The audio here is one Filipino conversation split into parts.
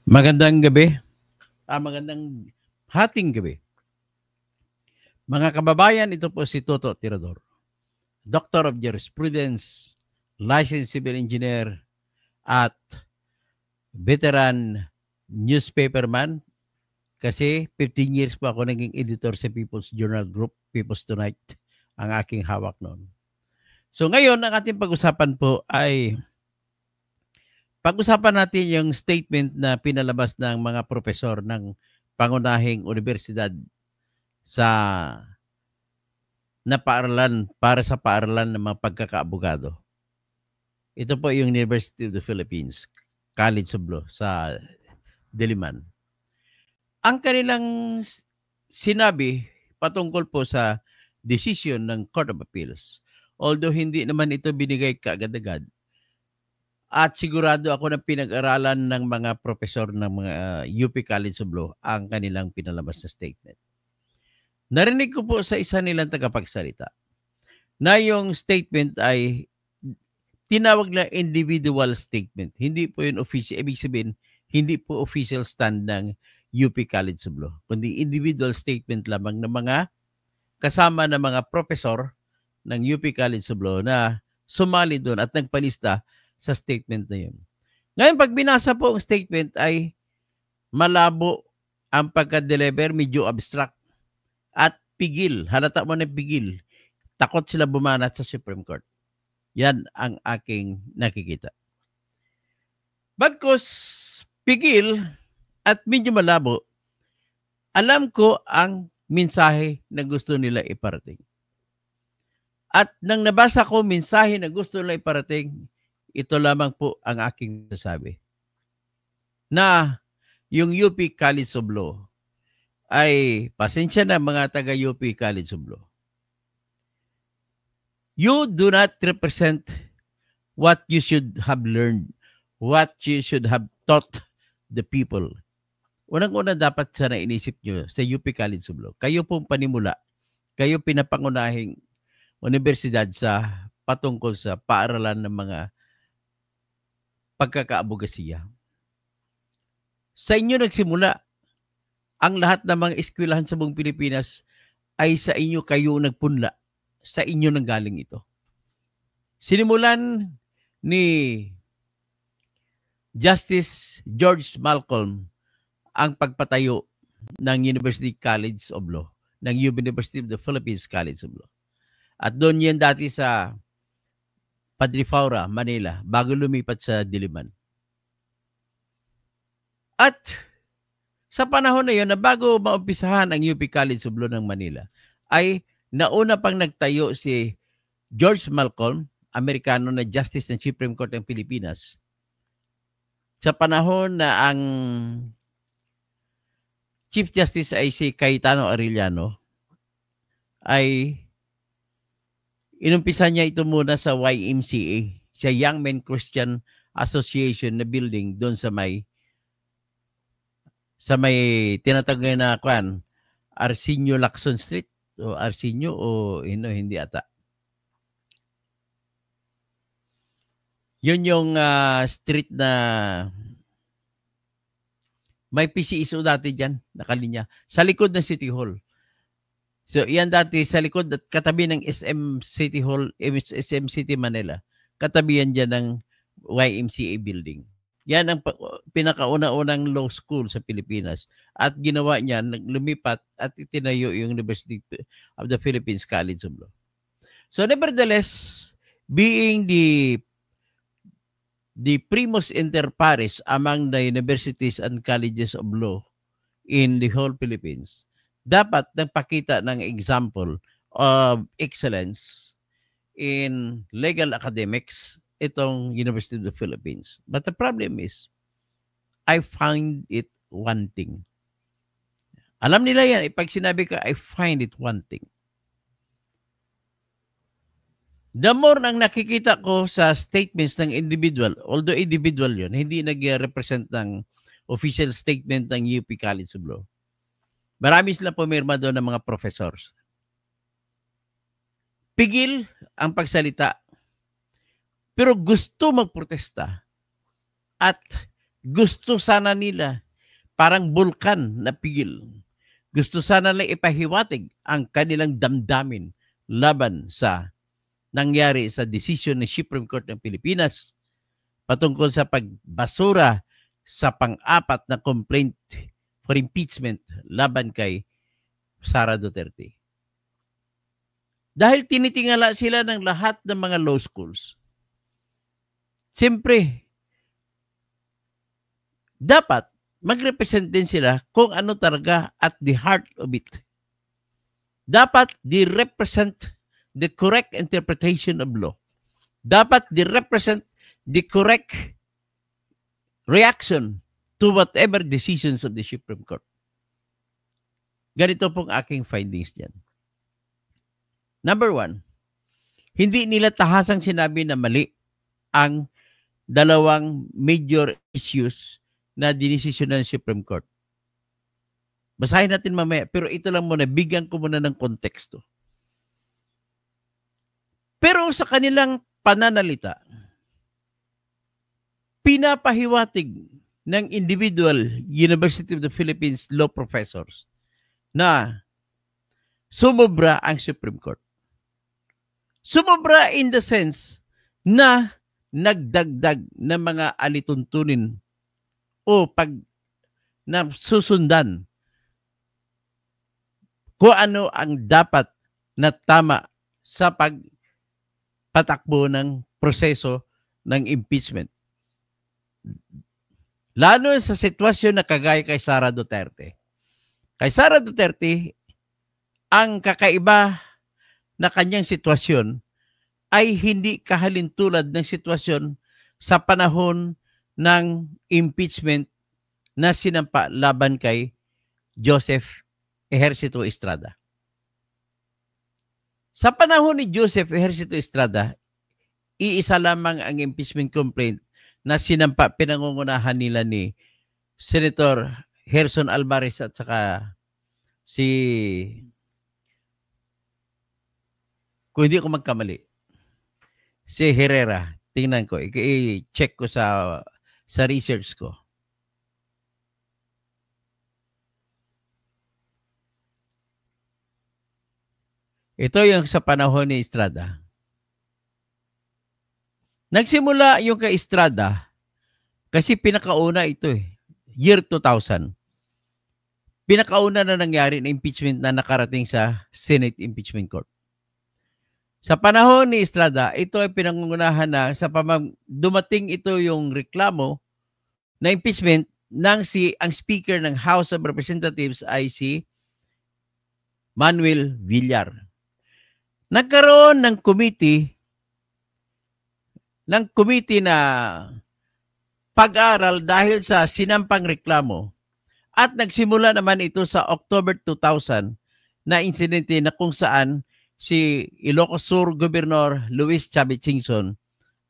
Magandang gabi. Magandang hating gabi. Mga kababayan, ito po si Toto Tirador, Doctor of Jurisprudence, Licensed Civil Engineer, at veteran newspaperman. Kasi 15 years pa ako naging editor sa People's Journal Group, People's Tonight, ang aking hawak noon. So ngayon, ang ating pag-usapan po ay pag-usapan natin yung statement na pinalabas ng mga profesor ng pangunahing universidad para sa paaralan ng mga pagkakaabogado. Ito po yung University of the Philippines, College of Law sa Diliman. Ang kanilang sinabi patungkol po sa decision ng Court of Appeals, although hindi naman ito binigay kaagad-agad, at sigurado ako na pinag-aralan ng mga profesor ng mga UP College of Law ang kanilang pinalabas na statement. Narinig ko po sa isa nilang tagapagsalita na yung statement ay tinawag na individual statement. Hindi po yun official. Ibig sabihin, hindi po official stand ng UP College of Law, kundi individual statement lamang ng mga kasama ng mga profesor ng UP College of Law na sumali doon at nagpalista sa statement na yun. Ngayon, pag binasa po ang statement ay malabo ang pagka-deliver, medyo abstract at pigil. Halata mo na pigil. Takot sila bumanat sa Supreme Court. Yan ang aking nakikita. Bagkus pigil at medyo malabo, alam ko ang mensahe na gusto nila iparating. At nang nabasa ko mensahe na gusto nila iparating, ito lamang po ang aking sasabi. Na yung UP College of Law ay, pasensya na mga taga-UP College of Law, you do not represent what you should have learned, what you should have taught the people. Unang-una dapat sana inisip nyo sa UP College of Law. Kayo pong panimula, kayo pinapangunahing universidad sa patungkol sa paaralan ng mga pagkakaabogasiya. Sa inyo nagsimula, ang lahat ng mga eskwelahan sa buong Pilipinas ay sa inyo kayo nagpunla. Sa inyo nanggaling ito. Sinimulan ni Justice George Malcolm ang pagpatayo ng University College of Law, ng University of the Philippines College of Law. At doon yan dati sa Padre Faura, Manila, bago lumipat sa Diliman. At sa panahon na yun, na bago maumpisahan ang UP College of Law ng Manila, ay nauna pang nagtayo si George Malcolm, Amerikano na Justice ng Supreme Court ng Pilipinas. Sa panahon na ang Chief Justice ay si Cayetano Arellano, ay inumpisa niya ito muna sa YMCA, sa Young Men Christian Association na building doon sa may tinatagay na Arsenio Lacson Street o Arsenio o hindi ata. Yun yung street na may PCSO dati dyan, nakalinya. Sa likod ng City Hall. So, yan dati sa likod at katabi ng SM City Hall, SM City Manila. Katabi yan dyan ng YMCA building. Yan ang pinakauna-unang law school sa Pilipinas. At ginawa niya, lumipat at itinayo yung University of the Philippines College of Law. So nevertheless, being the primus inter pares among the universities and colleges of law in the whole Philippines, dapat nagpakita ng example of excellence in legal academics itong University of the Philippines. But the problem is, I find it wanting. Alam nila yan. Pag sinabi ko, I find it wanting. The more nang nakikita ko sa statements ng individual, although individual yun, hindi nag-represent ng official statement ng UP College of Law. Marami sila pumirma doon ng mga professors. Pigil ang pagsalita, pero gusto magprotesta at Gusto sana nila parang bulkan na pigil. Gusto sana nila ipahiwatig ang kanilang damdamin laban sa nangyari sa desisyon ng Supreme Court ng Pilipinas patungkol sa pagbasura sa pang-apat na complaint for impeachment laban kay Sara Duterte. Dahil tinitingala sila ng lahat ng mga law schools. Siyempre, dapat mag-represent din sila kung ano talaga at the heart of it. Dapat di-represent the correct interpretation of law. Dapat di-represent the correct reaction to whatever decisions of the Supreme Court. Ganito pong aking findings dyan. Number 1, hindi nila tahasang sinabi na mali ang dalawang major issues na dinesisyon ng Supreme Court. Basahin natin mamaya, pero ito lang muna, bigyan ko muna ng konteksto. Pero sa kanilang pananalita, pinapahiwatig ng individual University of the Philippines law professors na sumobra ang Supreme Court. Sumobra in the sense na nagdagdag ng mga alituntunin o na susundan kung ano ang dapat na tama sa pagpatakbo ng proseso ng impeachment. Lalo sa sitwasyon na kagaya kay Sara Duterte. Kay Sara Duterte, ang kakaiba na kanyang sitwasyon ay hindi kahalintulad ng sitwasyon sa panahon ng impeachment na sinampa laban kay Joseph Ejercito Estrada. Sa panahon ni Joseph Ejercito Estrada, iisa lamang ang impeachment complaint na sinampa, pinangungunahan nila ni Senator Gerson Alvarez at saka kung hindi ko magkamali, si Herrera. Tingnan ko, i-check ko sa research ko. Ito yung sa panahon ni Estrada. Nagsimula yung kay Estrada kasi pinakauna ito year 2000. Pinakauna na nangyari na impeachment na nakarating sa Senate Impeachment Court. Sa panahon ni Estrada, ito ay pinangungunahan na dumating ito yung reklamo na impeachment ng ang Speaker ng House of Representatives ay si Manuel Villar. Nagkaroon ng committee na pag-aral dahil sa sinampang reklamo at nagsimula naman ito sa October 2000 na insidente na kung saan si Ilocos Sur Governor Luis Chavez Singson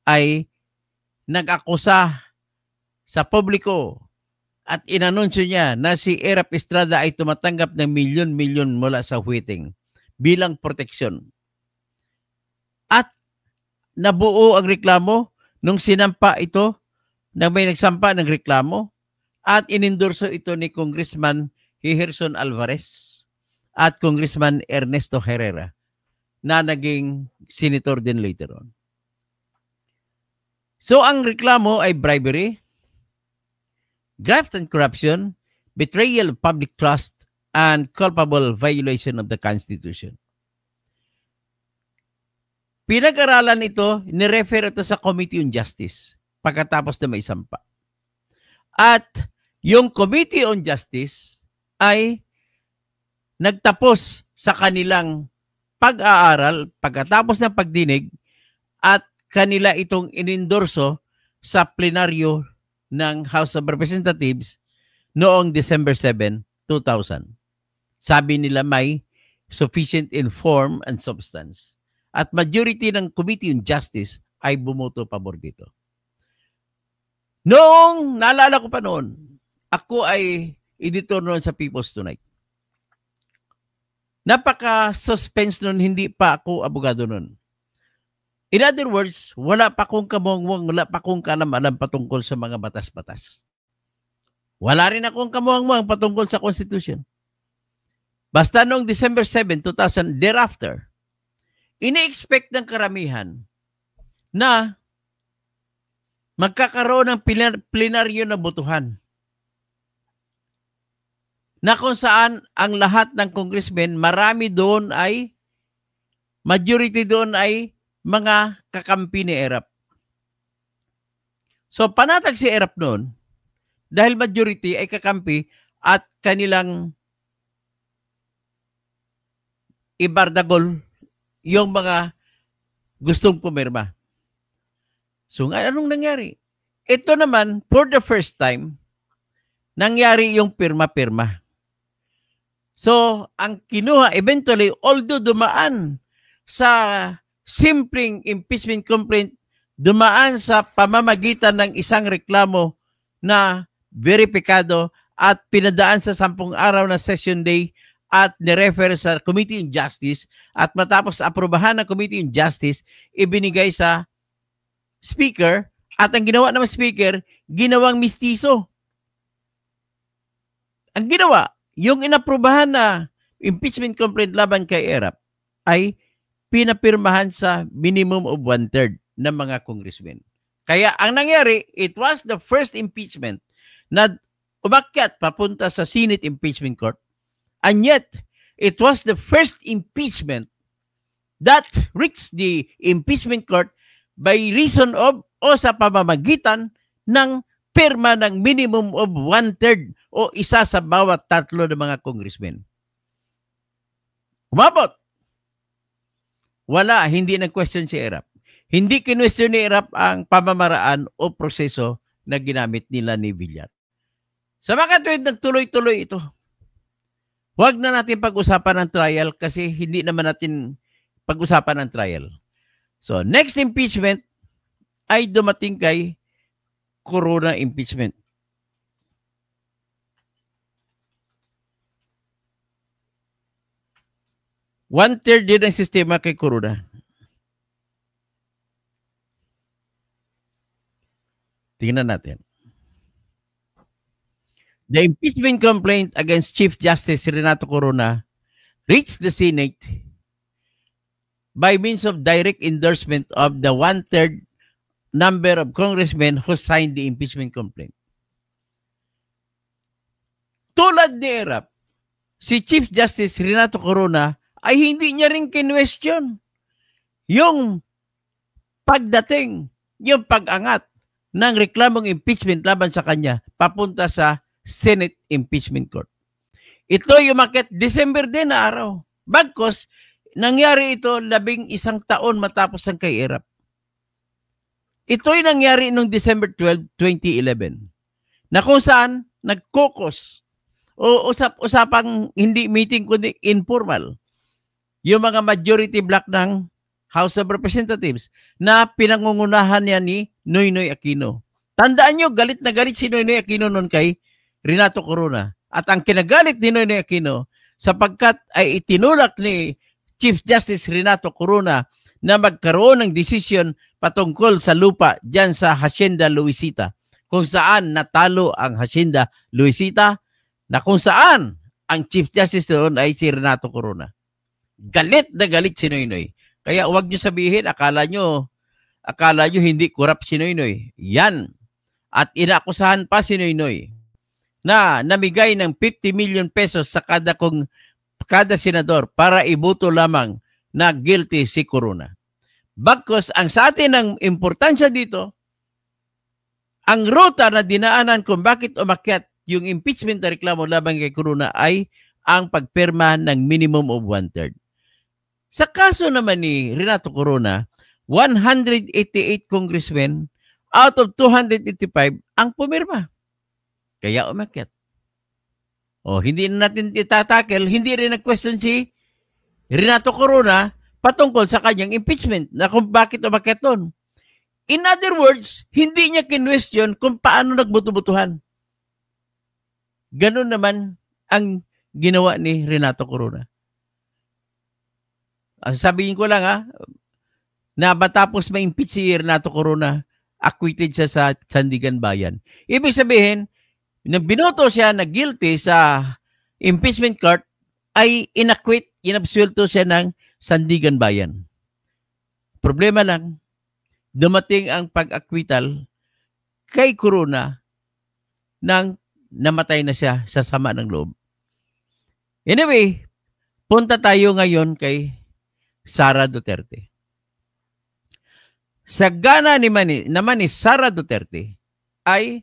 ay nag-akusa sa publiko at inanunsyo niya na si Erap Estrada ay tumatanggap ng milyon-milyon mula sa Huiting bilang proteksyon. At nabuo ang reklamo nung sinampa ito na may nagsampa ng reklamo at inendorso ito ni Congressman Gerson Alvarez at Congressman Ernesto Herrera na naging senator din later on. So ang reklamo ay bribery, graft and corruption, betrayal of public trust, and culpable violation of the Constitution. Pinag-aralan ito, nirefer ito sa Committee on Justice pagkatapos na may sampa. At yung Committee on Justice ay nagtapos sa kanilang pag-aaral pagkatapos ng pagdinig at kanila itong inendorso sa plenaryo ng House of Representatives noong December 7, 2000. Sabi nila may sufficient in form and substance. At majority ng Committee on Justice ay bumoto pabor dito. Noong, naalala ko pa noon, ako ay editor noon sa People's Tonight. Napaka-suspense noon, hindi pa ako abogado noon. In other words, wala pa akong kamungwang, wala pa akong kalam-alam patungkol sa mga batas-batas. Wala rin akong kamuhang-muhang patungkol sa Constitution. Basta noong December 7, 2000, thereafter, ini-expect ng karamihan na magkakaroon ng plenaryo na botohan na kung saan ang lahat ng congressmen, majority doon ay mga kakampi ni Erap. So panatag si Erap noon dahil majority ay kakampi at kanilang ibardagol yung mga gustong pumirma. So anong nangyari? Ito naman, for the first time, nangyari yung pirma-pirma. So, ang kinuha eventually, although dumaan sa simpleng impeachment complaint, dumaan sa pamamagitan ng isang reklamo na veripikado at pinadaan sa 10 araw na session day at nirefer sa Committee on Justice at matapos aprobahan ng Committee on Justice, ibinigay sa Speaker at ang ginawa ng Speaker, ginawang mistiso. Ang ginawa, yung inaprubahan na impeachment complaint laban kay Erap ay pinapirmahan sa minimum of 1/3 ng mga congressmen. Kaya ang nangyari, it was the first impeachment na umakyat papunta sa Senate Impeachment Court. And yet, it was the first impeachment that reached the impeachment court by reason of o sa pamamagitan ng pirma ng minimum of 1/3 o isa sa bawat 3 ng mga congressmen. Umabot. Wala, hindi nag-question si Erap. Hindi kinwestiyon ni Erap ang pamamaraan o proseso na ginamit nila ni Villar. Sa mga tuwid, nagtuloy-tuloy ito. Huwag na natin pag-usapan ng trial kasi hindi naman natin pag-usapan ng trial. So, next impeachment ay dumating kay Corona impeachment. One-third din ang sistema kay Corona. Tingnan natin. The impeachment complaint against Chief Justice Renato Corona reached the Senate by means of direct endorsement of the 1/3 number of congressmen who signed the impeachment complaint. Tulad ni Erap, si Chief Justice Renato Corona ay hindi niya rin kinwestiyon yung pagdating, yung pag-angat ng reklamong impeachment laban sa kanya papunta sa Senate Impeachment Court. Ito yung umakyat December din na araw. Bagkos, nangyari ito 11 taon matapos ang kay Erap. Ito'y nangyari noong December 12, 2011 na kung saan nag-caucus o usapang hindi meeting kundi informal yung mga majority block ng House of Representatives na pinangungunahan niya ni Noynoy Aquino. Tandaan nyo, galit na galit si Noynoy Aquino noon kay Renato Corona. At ang kinagalit ni Noynoy Aquino sapagkat ay itinulak ni Chief Justice Renato Corona na magkaroon ng desisyon patungkol sa lupa dyan sa Hacienda Luisita, kung saan natalo ang Hacienda Luisita, na kung saan ang Chief Justice doon ay si Renato Corona. Galit na galit si Noynoy. Kaya huwag nyo sabihin, akala nyo hindi corrupt si Noynoy. Yan. At inaakusahan pa si Noynoy na namigay ng 50 million pesos sa kada senador para iboto lamang na guilty si Corona. Bagkos, ang sa atin ang importansya dito, ang ruta na dinaanan kung bakit umakyat yung impeachment na reklamo laban kay Corona ay ang pagpirma ng minimum of 1/3. Sa kaso naman ni Renato Corona, 188 congressmen out of 285 ang pumirma. Kaya umakyat. O, hindi na natin itatakel, hindi rin nag-question si Renato Corona patungkol sa kanyang impeachment na kung bakit umakyat doon. In other words, hindi niya kinwestiyon kung paano nagbuto-butuhan. Ganun naman ang ginawa ni Renato Corona. Sabihin ko lang na matapos ma-impeach si Renato Corona, acquitted siya sa Sandigan Bayan. Ibig sabihin, Nang binoto siya na guilty sa impeachment court, ay inakwit, inabsuelto siya ng Sandigan Bayan. Problema lang, dumating ang pag-akwital kay Corona nang namatay na siya sa sama ng loob. Anyway, punta tayo ngayon kay Sara Duterte. Sa gana naman ni Sara Duterte ay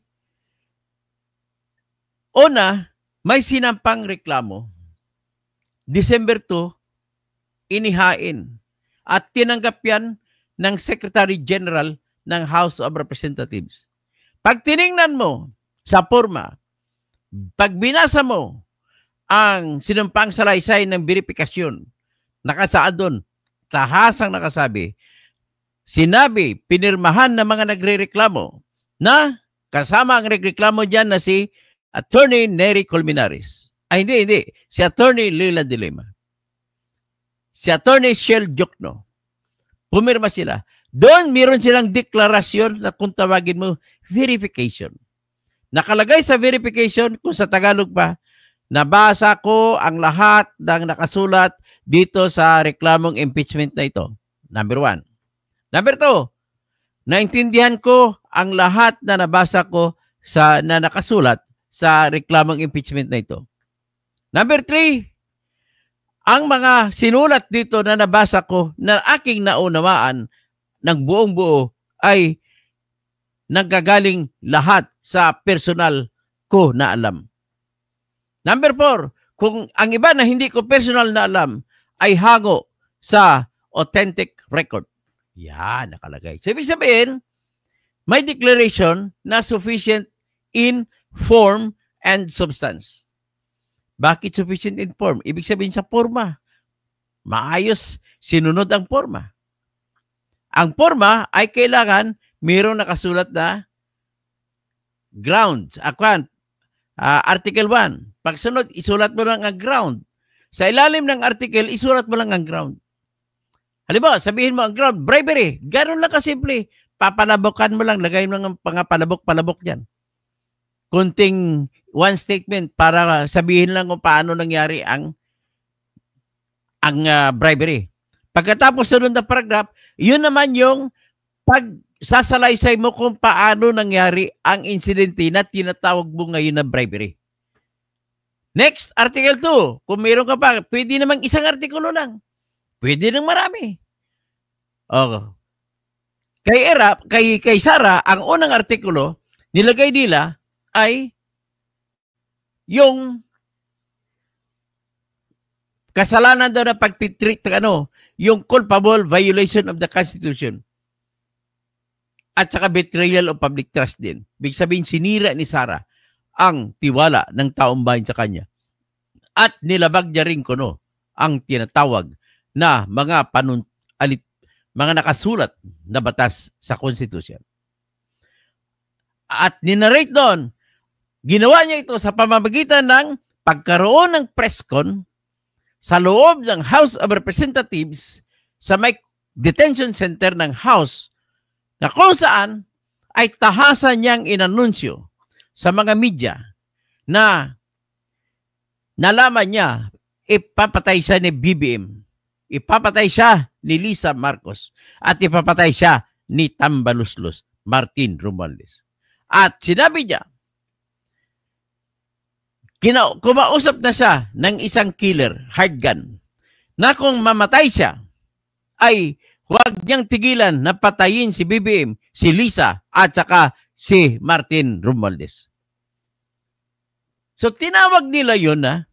una, may sinampang reklamo. December 2, inihain at tinanggap yan ng Secretary General ng House of Representatives. Pag tiningnan mo sa forma, pag binasa mo ang sinumpang salaysay ng verifikasyon, nakasaad doon, tahasang nakasabi, sinabi, pinirmahan ng mga nagrereklamo na kasama ang nagreklamo dyan na si Attorney Nery Colmenares. Ay, hindi. Si Attorney Leila de Lima. Si Attorney Shell Jokno. Pumirma sila. Doon, meron silang deklarasyon na kung tawagin mo, verification. Nakalagay sa verification, kung sa Tagalog pa, nabasa ko ang lahat ng nakasulat dito sa reklamong impeachment na ito. Number 1. Number 2, naintindihan ko ang lahat na nabasa ko na nakasulat sa reklamong impeachment na ito. Number 3, ang mga sinulat dito na nabasa ko na aking naunawaan ng buong buo ay nanggagaling lahat sa personal ko na alam. Number 4, kung ang iba na hindi ko personal na alam ay hango sa authentic record. Yan, nakalagay. So, ibig sabihin, may declaration na sufficient in form and substance. Bakit sufficient in form? Ibig sabihin sa forma. Maayos, sinunod ang forma. Ang forma ay kailangan mayroong nakasulat na grounds. Article 1. Pagsunod, isulat mo lang ang ground. Sa ilalim ng article, isulat mo lang ang ground. Halimbawa, sabihin mo ang ground, bribery. Ganun lang kasimple. Papalabokan mo lang, lagay mo ng pangapalabok-palabok dyan. Kunting one statement para sabihin lang kung paano nangyari ang bribery. Pagkatapos sunod na paragraph, yun naman yung pagsasalaysay mo kung paano nangyari ang insidente na tinatawag mo ngayon na bribery. Next, Article 2. Kung meron ka pa, pwede namang isang artikulo lang. Pwede nang marami. Oh. Kay Sara, ang unang artikulo, nilagay nila ay yung kasalanan daw na pagtitreat yung culpable violation of the Constitution. At saka betrayal of public trust din. Big sabihin, sinira ni Sara ang tiwala ng taong bayan sa kanya. At nilabag niya rin ang tinatawag na mga nakasulat na batas sa Constitution. At ninarate doon, ginawa niya ito sa pamamagitan ng pagkaroon ng press con sa loob ng House of Representatives sa may detention center ng House na kung saan ay tahasan niyang inanunsyo sa mga media na nalaman niya ipapatay siya ni BBM, ipapatay siya ni Lisa Marcos, at ipapatay siya ni Tambaluslos, Martin Romualdez. At sinabi niya, kumausap na siya ng isang killer, hard gun, na kung mamatay siya, ay huwag niyang tigilan na patayin si BBM, si Lisa, at saka si Martin Romualdez. So, tinawag nila yun na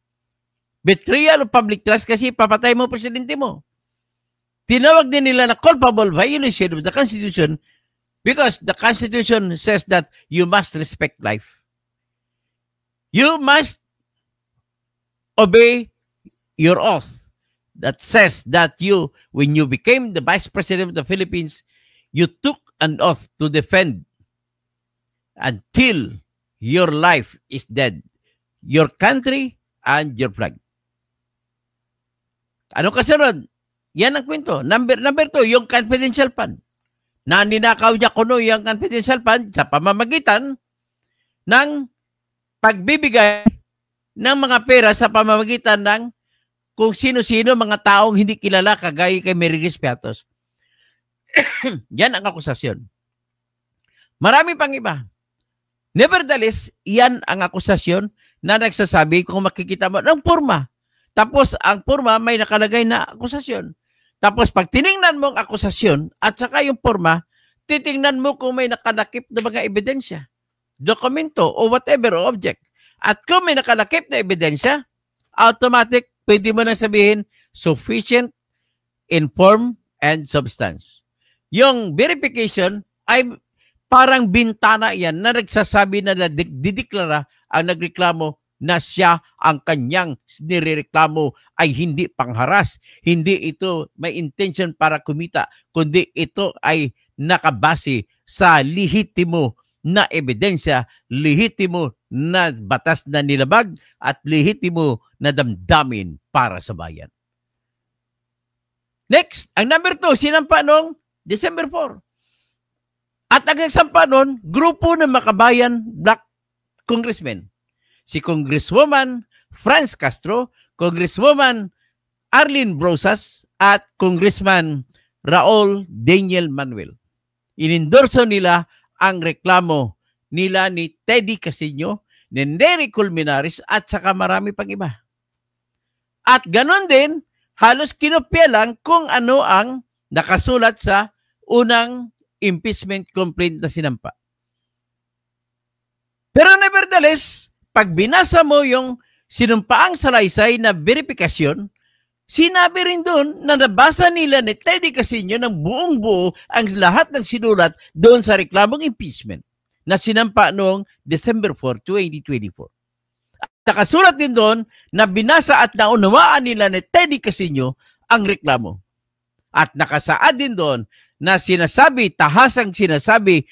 betrayal of public trust kasi papatay mo presidente mo. Tinawag din nila na culpable violation of the Constitution because the Constitution says that you must respect life. You must obey your oath that says that when you became the Vice President of the Philippines, you took an oath to defend until your life is dead, your country and your flag. Ano kasunod? Yan ang kwento. Number 2, yung confidential fund. Na ninakaw niya yung confidential fund sa pamamagitan ng pagbibigay ng mga pera sa pamamagitan ng kung sino-sino mga taong hindi kilala kagaya kay Mary Grace Piatos. Yan ang akusasyon. Marami pang iba. Nevertheless, yan ang akusasyon na nagsasabi kung makikita mo ng porma. Tapos ang porma may nakalagay na akusasyon. Tapos pag tiningnan mo ang akusasyon at saka yung porma, titingnan mo kung may nakalakip na mga ebidensya, dokumento o whatever o object. At kung may nakalakip na ebidensya, automatic, pwede mo na sabihin, sufficient in form and substance. Yung verification ay parang bintana yan na nagsasabi na dideklara ang nagreklamo na siya ang kanyang nirereklamo ay hindi pangharas. Hindi ito may intention para kumita, kundi ito ay nakabase sa lehitimo na ebidensya, lehitimo na batas na nilabag at lehitimo na damdamin para sa bayan. Next, ang number 2, sinampa noong December 4. At ang nagsampa noon, grupo ng makabayan black congressmen. Si Congresswoman Franz Castro, Congresswoman Arlene Brosas, at Congressman Raul Daniel Manuel. Inendorso nila ang reklamo nila ni Teddy Casino, ni Nery Colmenares, at saka marami pang iba. At ganon din, halos kinopya lang kung ano ang nakasulat sa unang impeachment complaint na sinampa. Pero nevertheless, pag binasa mo yung sinumpaang salaysay na verifikasyon, sinabi rin doon na nabasa nila ni Teddy Casino ng buong buo ang lahat ng sinulat doon sa reklamong impeachment na sinampa noong December 4, 2024. At nakasulat din doon na binasa at naunawaan nila ni Teddy Casino ang reklamo. At nakasaad din doon na sinasabi, tahasang sinasabi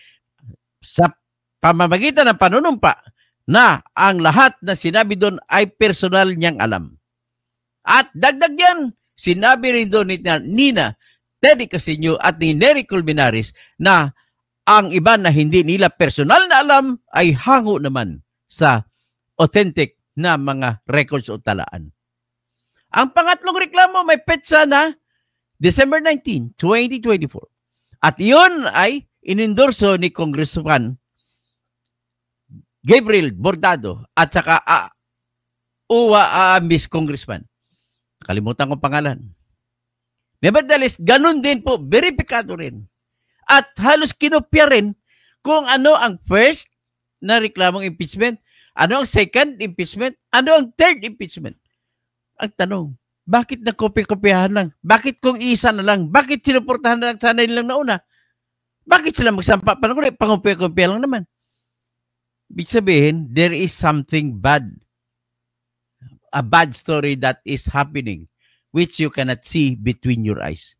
sa pamamagitan ng panunumpa na ang lahat na sinabi doon ay personal niyang alam. At dagdag yan, sinabi rin doon ni Nina Teddy Casino at ni Nery Colmenares na ang iba na hindi nila personal na alam ay hango naman sa authentic na mga records o talaan. Ang pangatlong reklamo may petsa na December 19, 2024. At iyon ay inendorso ni Congressman Gabriel Bordado at saka Miss Congressman. Kalimutan ko pangalan. Nevertheless, ganun din po, verifikado rin. At halos kinopya rin kung ano ang first na reklamong impeachment, ano ang second impeachment, ano ang third impeachment. Ang tanong, bakit nagkopya-kopyahan lang? Bakit kung isa na lang? Bakit sinuportahan na lang sana nilang nauna? Bakit sila magsampa pa lang? Pangopya-kopya lang naman. Ibig sabihin, there is something bad. A bad story that is happening which you cannot see between your eyes.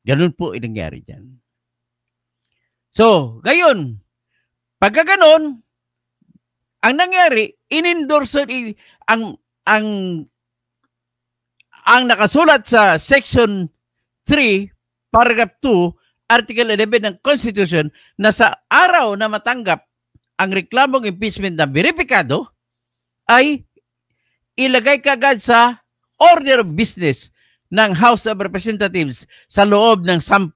Ganun po ang nangyari dyan. So, gayon, pagka ganon, ang nangyari, inendorso ang nakasulat sa Section 3, Paragraph 2, Article 11 ng Constitution na sa araw na matanggap ang reklamong impeachment na beripikado ay ilagay kagad sa order of business ng House of Representatives sa loob ng 10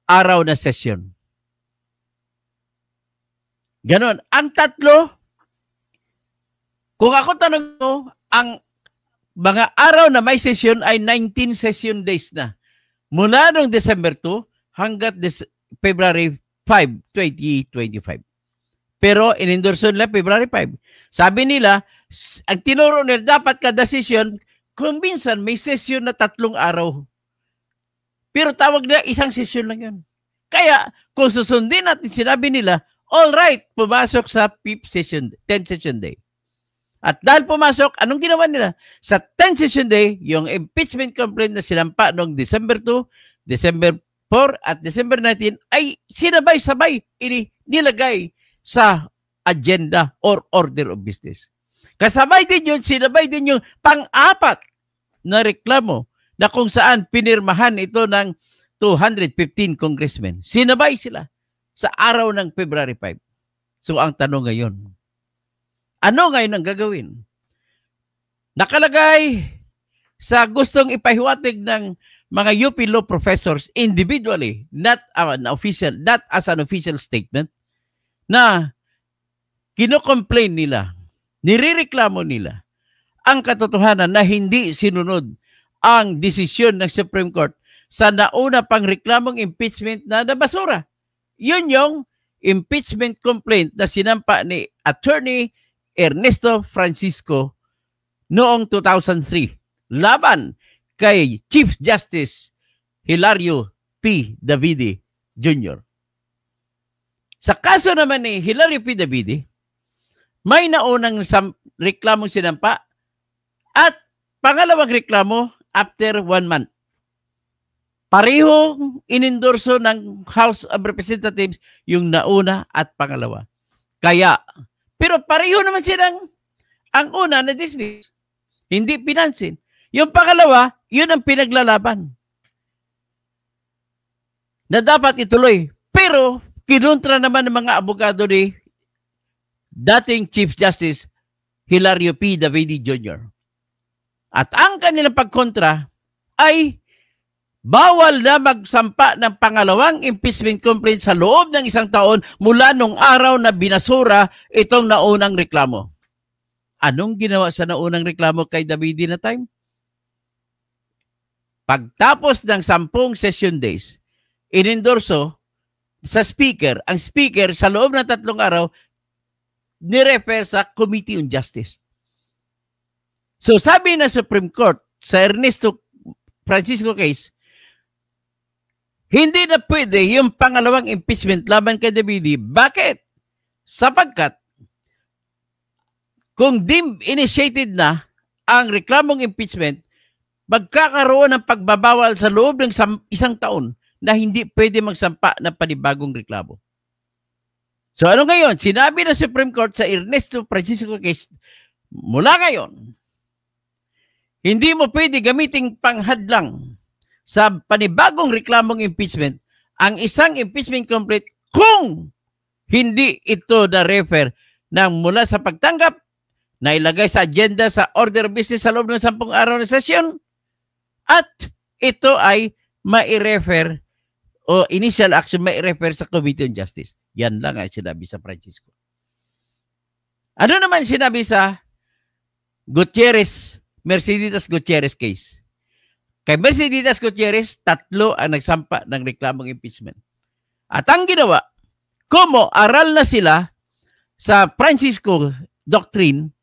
araw na sesyon. Ganon. Ang tatlo, kung ako tanong mo, ang mga araw na may session ay 19 session days na. Mula noong December 2 hanggat February 5, 2025. Pero inendorso nila February 5. Sabi nila, ang tinuro nila, dapat kada session, kung minsan may session na 3 araw. Pero tawag nila, isang session lang yun. Kaya, kung susundin natin, sinabi nila, all right, pumasok sa 5th session, 10th session day. At dahil pumasok, anong ginawa nila? Sa 10th session day, yung impeachment complaint na sinampa noong December 2, December 4, at December 19 ay sinabay-sabay nilagay sa agenda or order of business. Kasabay din yun, sinabay din yung pang-apat na reklamo na kung saan pinirmahan ito ng 215 congressmen. Sinabay sila sa araw ng February 5. So ang tanong ngayon, Ano ngayon ang gagawin? Nakalagay sa gustong ipahiwatig ng mga UP law professors individually, not as an official statement, na kino-complain nila, nirereklamo nila ang katotohanan na hindi sinunod ang desisyon ng Supreme Court sa nauna pang reklamong impeachment na basura. Yun yung impeachment complaint na sinampa ni Attorney Ernesto Francisco noong 2003 laban kay Chief Justice Hilario P. Davide Jr. Sa kaso naman ni Hilario P. Davide, may naunang reklamong sinampa at pangalawang reklamo after 1 month. Parehong inendorso ng House of Representatives yung nauna at pangalawa. Pero pareho naman silang ang una na dismiss. Hindi pinansin. Yung pangalawa, yun ang pinaglalaban. Na dapat ituloy. Pero kinontra naman ng mga abogado ni dating Chief Justice Hilario P. Davide Jr. At ang kanilang pagkontra ay bawal na magsampa ng pangalawang impeachment complaint sa loob ng 1 taon mula nung araw na binasura itong naunang reklamo. Anong ginawa sa naunang reklamo kay Davide na time? Pagtapos ng 10 session days, inendorso sa speaker, ang speaker sa loob ng 3 araw, nirefer sa Committee on Justice. So sabi ng Supreme Court sa Ernesto Francisco case, hindi na pwede yung pangalawang impeachment laban kay Davide. Bakit? Sapagkat kung initiated na ang reklamong impeachment, magkakaroon ng pagbabawal sa loob ng 1 taon na hindi pwede magsampa ng panibagong reklamo. So ano ngayon? Sinabi ng Supreme Court sa Ernesto Francisco case, mula ngayon, hindi mo pwede gamiting panghadlang sa panibagong reklamong impeachment ang isang impeachment complaint kung hindi ito na-refer ng mula sa pagtanggap na ilagay sa agenda sa order of business sa loob ng 10 araw na sesyon at ito ay mai-refer o initial action mai-refer sa Committee on Justice. Yan lang ay sinabi sa Francisco. Ano naman sinabi sa Mercedes Gutierrez case? Kay Mercedes Gutierrez, 3 ang nagsampa ng reklamong impeachment. At ang ginawa, kumo aral na sila sa Francisco Doctrine,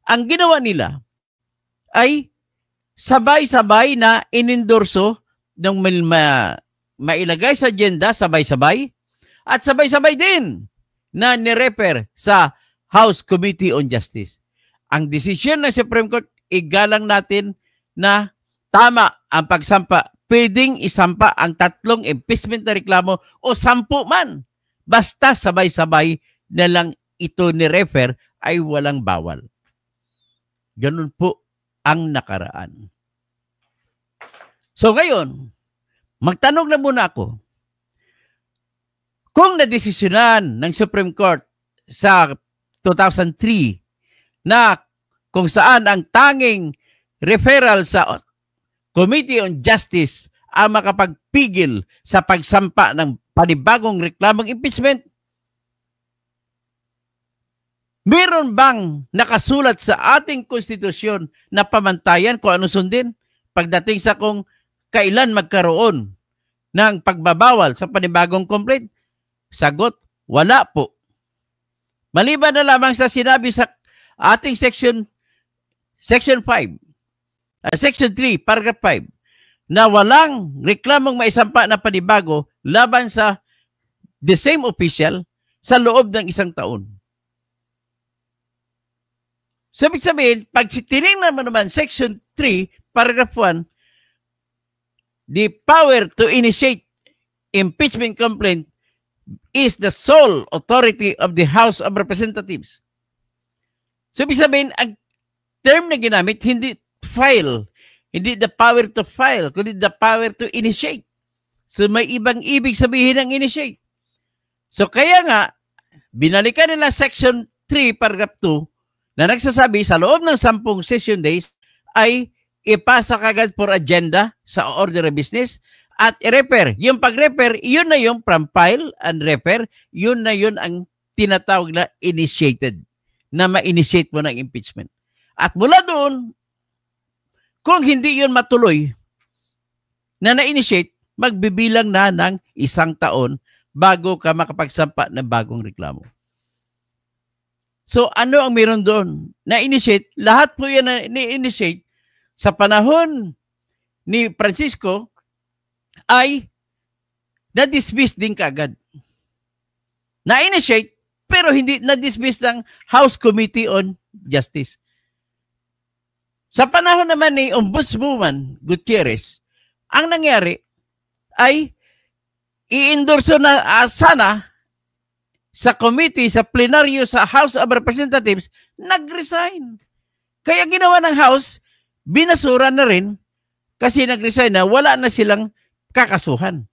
ang ginawa nila ay sabay-sabay na inendorso ng mailagay sa agenda, sabay-sabay, at sabay-sabay din na nirefer sa House Committee on Justice. Ang desisyon ng Supreme Court, igalang natin na tama ang pagsampa. Pwedeng isampa ang 3 impeachment na reklamo o 10 man. Basta sabay-sabay na lang ito ni-refer ay walang bawal. Ganun po ang nakaraan. So ngayon, magtanong na muna ako. Kung nadesisyonan ng Supreme Court sa 2003 na kung saan ang tanging referral sa Committee on Justice ang makapagpigil sa pagsampa ng panibagong reklamong impeachment, meron bang nakasulat sa ating konstitusyon na pamantayan kung ano sundin pagdating sa kung kailan magkaroon ng pagbabawal sa panibagong complaint? Sagot, wala po. Maliban na lamang sa sinabi sa ating Section 3, Paragraph 5, na walang reklamong maisampa na panibago laban sa the same official sa loob ng 1 taon. So, ibig sabihin, pag tinignan mo naman Section 3, Paragraph 1, the power to initiate impeachment complaint is the sole authority of the House of Representatives. So, ibig sabihin, ang term na ginamit, hindi file, hindi the power to file, kundi the power to initiate. So, may ibang ibig sabihin ng initiate. So, kaya nga, binalikan nila Section 3, Paragraph 2, na nagsasabi sa loob ng 10 session days ay ipasa kagad for agenda sa order of business at i-refer. Yung pag-refer, yun na yung from file and refer, yun na yun ang tinatawag na initiated, na ma-initiate mo ng impeachment. At mula doon, kung hindi yun matuloy na na-initiate, magbibilang na ng 1 taon bago ka makapagsampa ng bagong reklamo. So ano ang meron doon? Na-initiate, lahat po yan na-initiate sa panahon ni Francisco ay na-dismiss din kaagad. Na-initiate pero hindi na-dismiss ng House Committee on Justice. Sa panahon naman ni Ombudswoman Gutierrez, ang nangyari ay i-endorso na sana sa committee, sa plenaryo, sa House of Representatives, nag-resign. Kaya ginawa ng House, binasura na rin kasi nag-resign na wala na silang kakasuhan.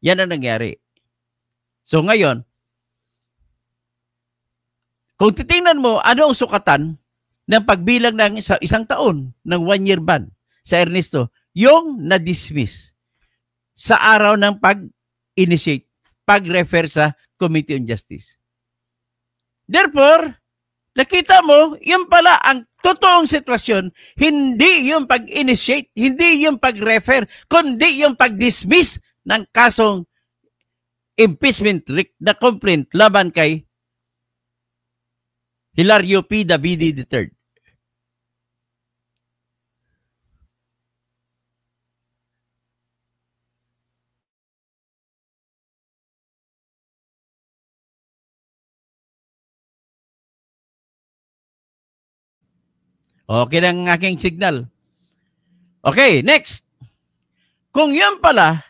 Yan ang nangyari. So ngayon, kung titingnan mo, ano ang sukatan ng pagbilang ng 1 taon, ng 1-year ban sa Ernesto? Yung na-dismiss sa araw ng pag-initiate, pag-refer sa Committee on Justice. Therefore, nakita mo, yun pala ang totoong sitwasyon, hindi yung pag-initiate, hindi yung pag-refer, kundi yung pag-dismiss ng kasong impeachment na complaint laban kay Hilario P. Davide III. Okay lang ang aking signal. Okay, next. Kung yun pala,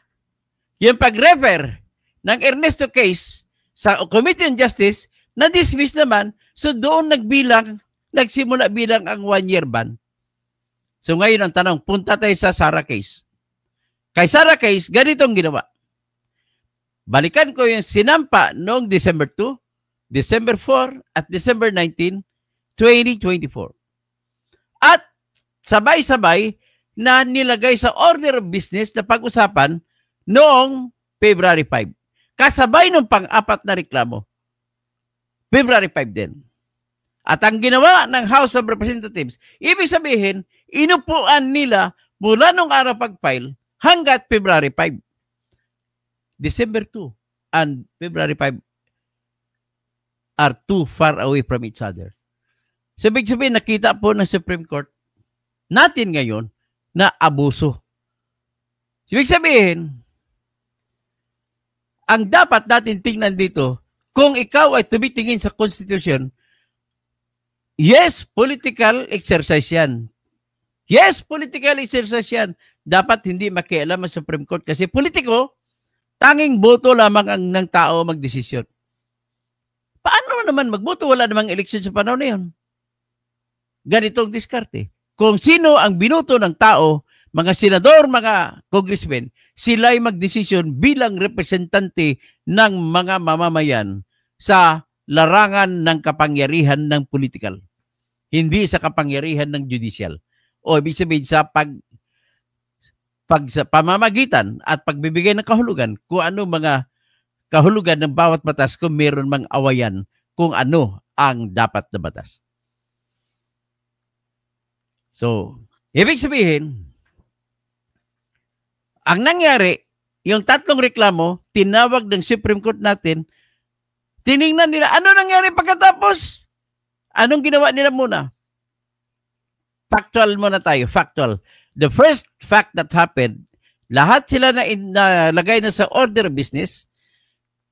yung pag-refer ng Ernesto case sa Committee on Justice, na-dismiss naman, so doon nagsimula bilang ang 1-year ban. So ngayon ang tanong, punta tayo sa Sara case. Kay Sara case, ganitong ginawa. Balikan ko yung sinampa noong December 2, December 4, at December 19, 2024. At sabay-sabay na nilagay sa order of business na pag-usapan noong February 5. Kasabay nung pang-apat na reklamo. February 5 din. At ang ginawa ng House of Representatives, ibig sabihin, inupuan nila mula nung araw pag-file hanggat February 5. December 2 and February 5 are too far away from each other. So, ibig sabihin, nakita po ng Supreme Court natin ngayon na abuso. So, ibig sabihin, ang dapat natin tingnan dito, kung ikaw ay tumitingin sa Constitution, yes, political exercise yan. Yes, political exercise yan. Dapat hindi makialam ang Supreme Court kasi politiko, tanging boto lamang ang ng tao magdesisyon. Paano naman magboto? Wala namang eleksyon sa panahon na yun. Ganitong diskarte. Kung sino ang binoto ng tao, mga senador, mga congressmen, sila ay magdesisyon bilang representante ng mga mamamayan sa larangan ng kapangyarihan ng political. Hindi sa kapangyarihan ng judicial. O ibig sabihin sa sa pamamagitan at pagbibigay ng kahulugan kung ano mga kahulugan ng bawat batas kung meron mang awayan kung ano ang dapat na batas. So, ibig sabihin, ang nangyari, yung 3 reklamo, tinawag ng Supreme Court natin, tiningnan nila, ano nangyari pagkatapos? Anong ginawa nila muna? Factual muna tayo, factual. The first fact that happened, lahat sila na nalagay na sa order of business,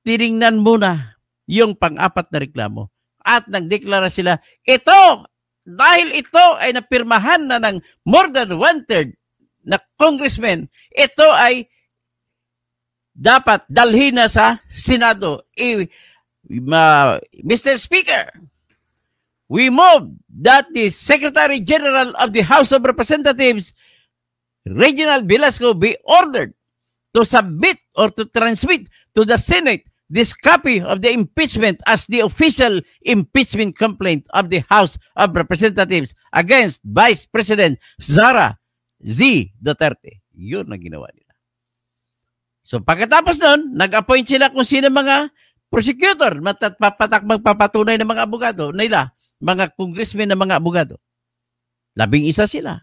tiningnan muna yung pang-apat na reklamo. At nagdeklara sila, dahil ito ay napirmahan na ng more than 1/3 na congressmen, ito ay dapat dalhin na sa Senado. Mr. Speaker, we move that the Secretary General of the House of Representatives, Reginald Velasco, be ordered to submit or to transmit to the Senate this copy of the impeachment as the official impeachment complaint of the House of Representatives against Vice President Sara Z. Duterte. Yun ang ginawa nila. So pagkatapos nun, nag-appoint sila kung sino mga prosecutor, magpapatunay ng mga abogado nila, mga congressmen na mga abogado. 11 sila.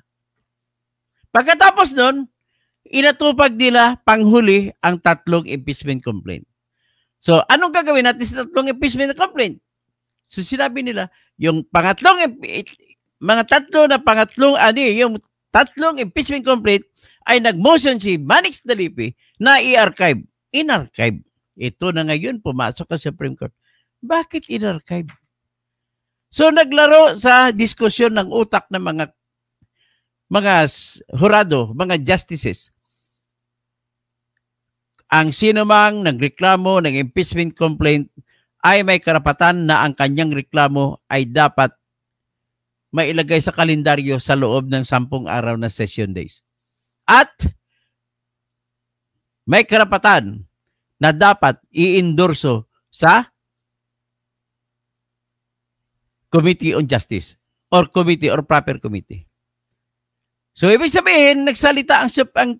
Pagkatapos nun, inatupag nila panghuli ang 3 impeachment complaint. So, anong gagawin natin sa 3 impeachment complaint? So, sinabi nila, yung yung 3 impeachment complaint ay nag-motion si Manix Dalipi na i-archive. In-archive. Ito na ngayon, pumasok sa Supreme Court. Bakit in-archive? So, naglaro sa diskusyon ng utak ng mga hurado, mga justices. Ang sino mang nagreklamo ng impeachment complaint ay may karapatan na ang kanyang reklamo ay dapat mailagay sa kalendaryo sa loob ng 10 araw na session days. At may karapatan na dapat i-endorso sa Committee on Justice or committee or proper committee. So, ibig sabihin, nagsalita ang Supreme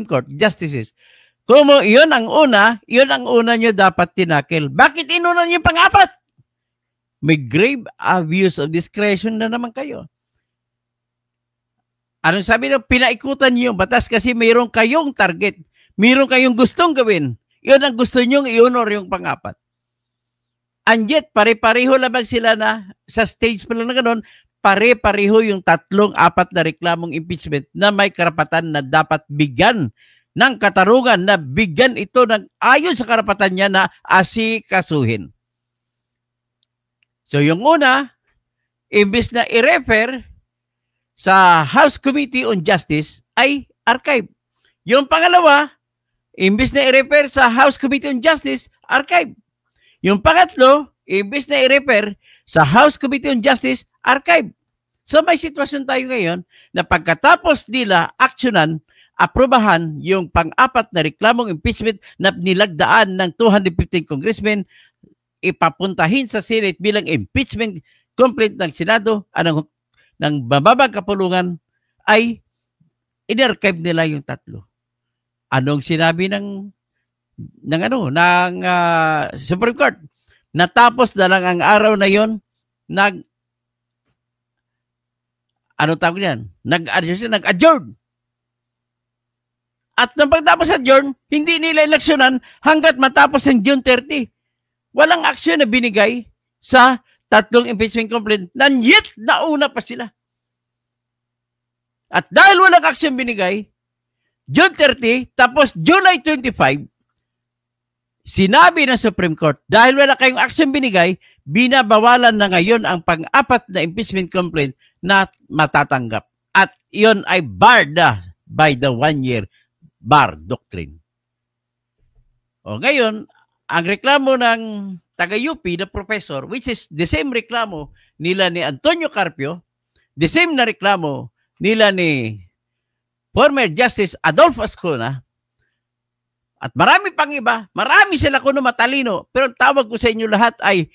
Court, justices. Kung iyon ang una nyo dapat tinakil. Bakit inuna nyo pang-4? May grave abuse of discretion na naman kayo. Anong sabi nyo? Pinaikutan nyo yung batas kasi mayroon kayong target. Mayroon kayong gustong gawin. Iyon ang gusto nyo i-honor yung pang-4. And yet, pare-pareho lamang sila na sa stage pa lang na gano'n, pare-pareho yung 3-4 na reklamong impeachment na may karapatan na dapat bigyan ng katarungan, na bigyan ito ng ayon sa karapatan niya na asikasuhin. So yung una, imbis na i-refer sa House Committee on Justice ay archive. Yung pangalawa, imbis na i-refer sa House Committee on Justice, archive. Yung pangatlo, imbis na i-refer sa House Committee on Justice, archive. So may sitwasyon tayo ngayon na pagkatapos nila aksyonan, aprobahan yung pang-4 na reklamong impeachment na nilagdaan ng 215 congressmen, ipapuntahin sa Senate bilang impeachment complaint ng Senado ng mababang kapulungan, ay in-archive nila yung 3. Anong sinabi ng Supreme Court? Natapos na lang ang araw na yon, nag-adjourn. At nang pagtapos adjourn, hindi nila eleksyonan hanggat matapos ang June 30. Walang aksyon na binigay sa 3 impeachment complaint, yet nauna pa sila. At dahil walang aksyon binigay, June 30, tapos July 25, sinabi ng Supreme Court, dahil wala kayong action binigay, binabawalan na ngayon ang pang-4 na impeachment complaint na matatanggap. At iyon ay barred by the 1-year bar doctrine. O ngayon, ang reklamo ng taga-UP na professor, which is the same reklamo nila ni Antonio Carpio, the same na reklamo nila ni former Justice Adolfo Ascona, at marami pang iba, marami sila kuno matalino, pero ang tawag ko sa inyo lahat ay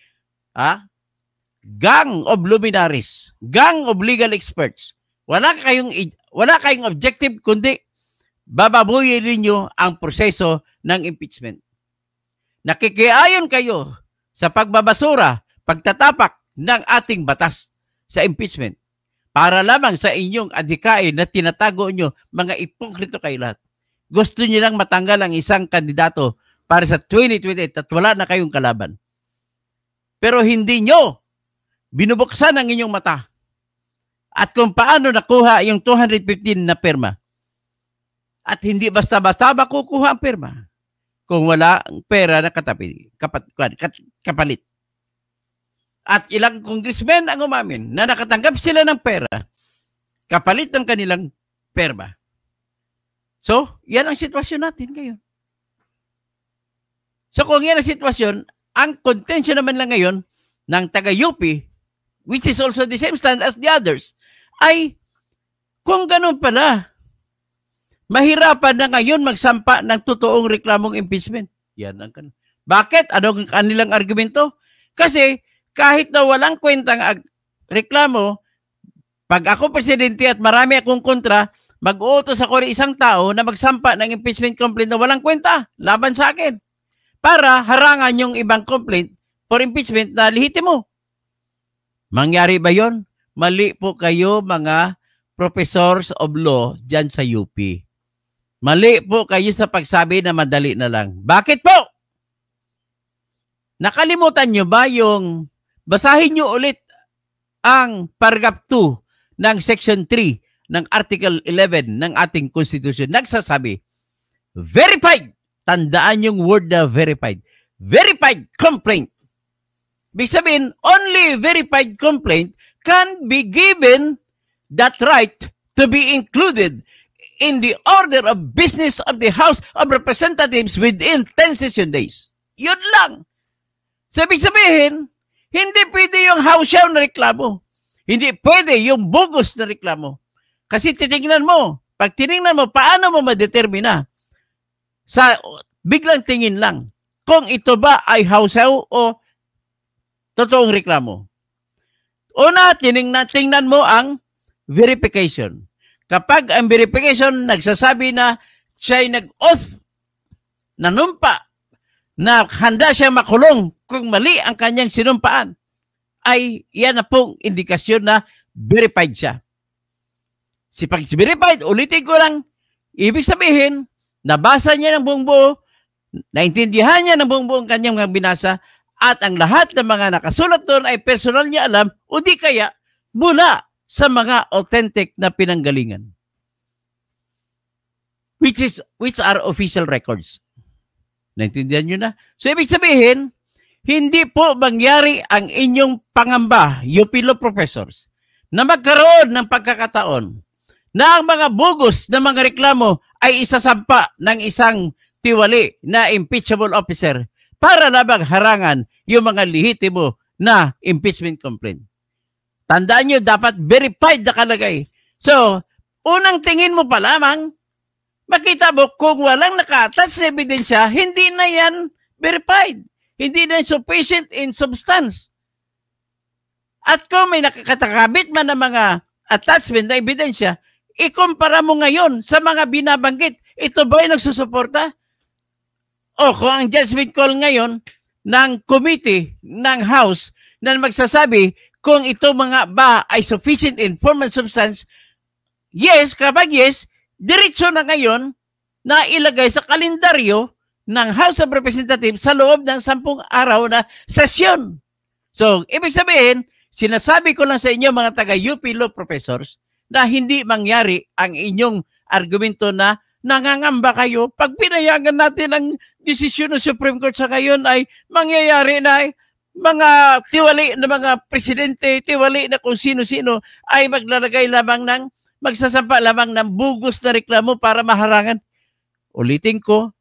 gang of luminaries, gang of legal experts. Wala kayong objective kundi bababuyin ninyo ang proseso ng impeachment. Nakikiayon kayo sa pagbabasura, pagtatapak ng ating batas sa impeachment para lamang sa inyong adhikain na tinatago nyo, mga ipokrito kayo lahat. Gusto nyo lang matanggal ang isang kandidato para sa 2028 at wala na kayong kalaban. Pero hindi nyo binubuksan ang inyong mata at kung paano nakuha yung 215 na perma. At hindi basta-basta makukuha ang perma kung wala ang pera na kapalit. At ilang congressmen ang umamin na nakatanggap sila ng pera kapalit ng kanilang perma. So, yan ang sitwasyon natin ngayon. So, kung yan ang sitwasyon, ang contention naman lang ngayon ng taga-UP, which is also the same stand as the others, ay kung ganun pala, mahirapan na ngayon magsampa ng totoong reklamong impeachment. Yan ang Bakit? Anong kanilang argumento? Kasi kahit na walang kwentang reklamo, pag ako presidente at marami akong kontra, mag-uutos ako ng isang tao na magsampa ng impeachment complaint na walang kwenta laban sa akin para harangan yung ibang complaint for impeachment na lehitimo. Mangyari ba yon? Mali po kayo mga professors of law dyan sa UP. Mali po kayo sa pagsabi na madali na lang. Bakit po? Nakalimutan nyo ba yung basahin nyo ulit ang paragraph 2 ng section 3 ng article 11 ng ating constitution. Nagsasabi, verified. Tandaan yung word na verified. Verified complaint. Ibig sabihin, only verified complaint can be given that right to be included in the order of business of the House of Representatives within 10 session days. Yun lang. Ibig sabihin, hindi pwede yung house show na reklamo. Hindi pwede yung bogus na reklamo. Kasi titingnan mo, pag tinignan mo, paano mo madetermina? Sa biglang tingin lang, kung ito ba ay house show o totoong reklamo. Una, tingnan mo ang verification. Kapag ang verification nagsasabi na siya ay nag-oath, nanumpa, na handa siya makulong kung mali ang kanyang sinumpaan, ay yan na pong indikasyon na verified siya. Pag verified, ulitin ko lang, ibig sabihin, nabasa niya ng buong buo, naintindihan niya ng buong buo ang kanyang mga binasa, at ang lahat ng mga nakasulat doon ay personal niya alam, o di kaya mula sa mga authentic na pinanggalingan. Which are official records. Naintindihan nyo na? So, ibig sabihin, hindi po mangyari ang inyong pangamba, UP Law professors, na magkaroon ng pagkakataon na ang mga bogus na mga reklamo ay isasampa ng isang tiwali na impeachable officer para labang harangan yung mga lehitimo na impeachment complaint. Tandaan nyo, dapat verified na kalagay. So, unang tingin mo pa lamang, makita mo kung walang naka-attach na ebidensya, hindi na yan verified. Hindi na sufficient in substance. At kung may nakakatakabit man ng mga attachment na ebidensya, ikumpara mo ngayon sa mga binabanggit. Ito ba ay nagsusuporta? O kung ang judgment call ngayon ng committee ng House na magsasabi kung ito mga ba ay sufficient in form and substance, yes, kapag yes, diretso na ngayon na ilagay sa kalendaryo ng House of Representatives sa loob ng 10 araw na sesyon. So, ibig sabihin, sinasabi ko lang sa inyo mga taga-UP Law professors na hindi mangyari ang inyong argumento na nangangamba kayo pag pinayagan natin ang desisyon ng Supreme Court sa ngayon ay mangyayari na mga tiwali na mga presidente, tiwali na kung sino-sino ay maglalagay lamang ng magsasampa lamang ng bugus na reklamo para maharangan. Ulitin ko,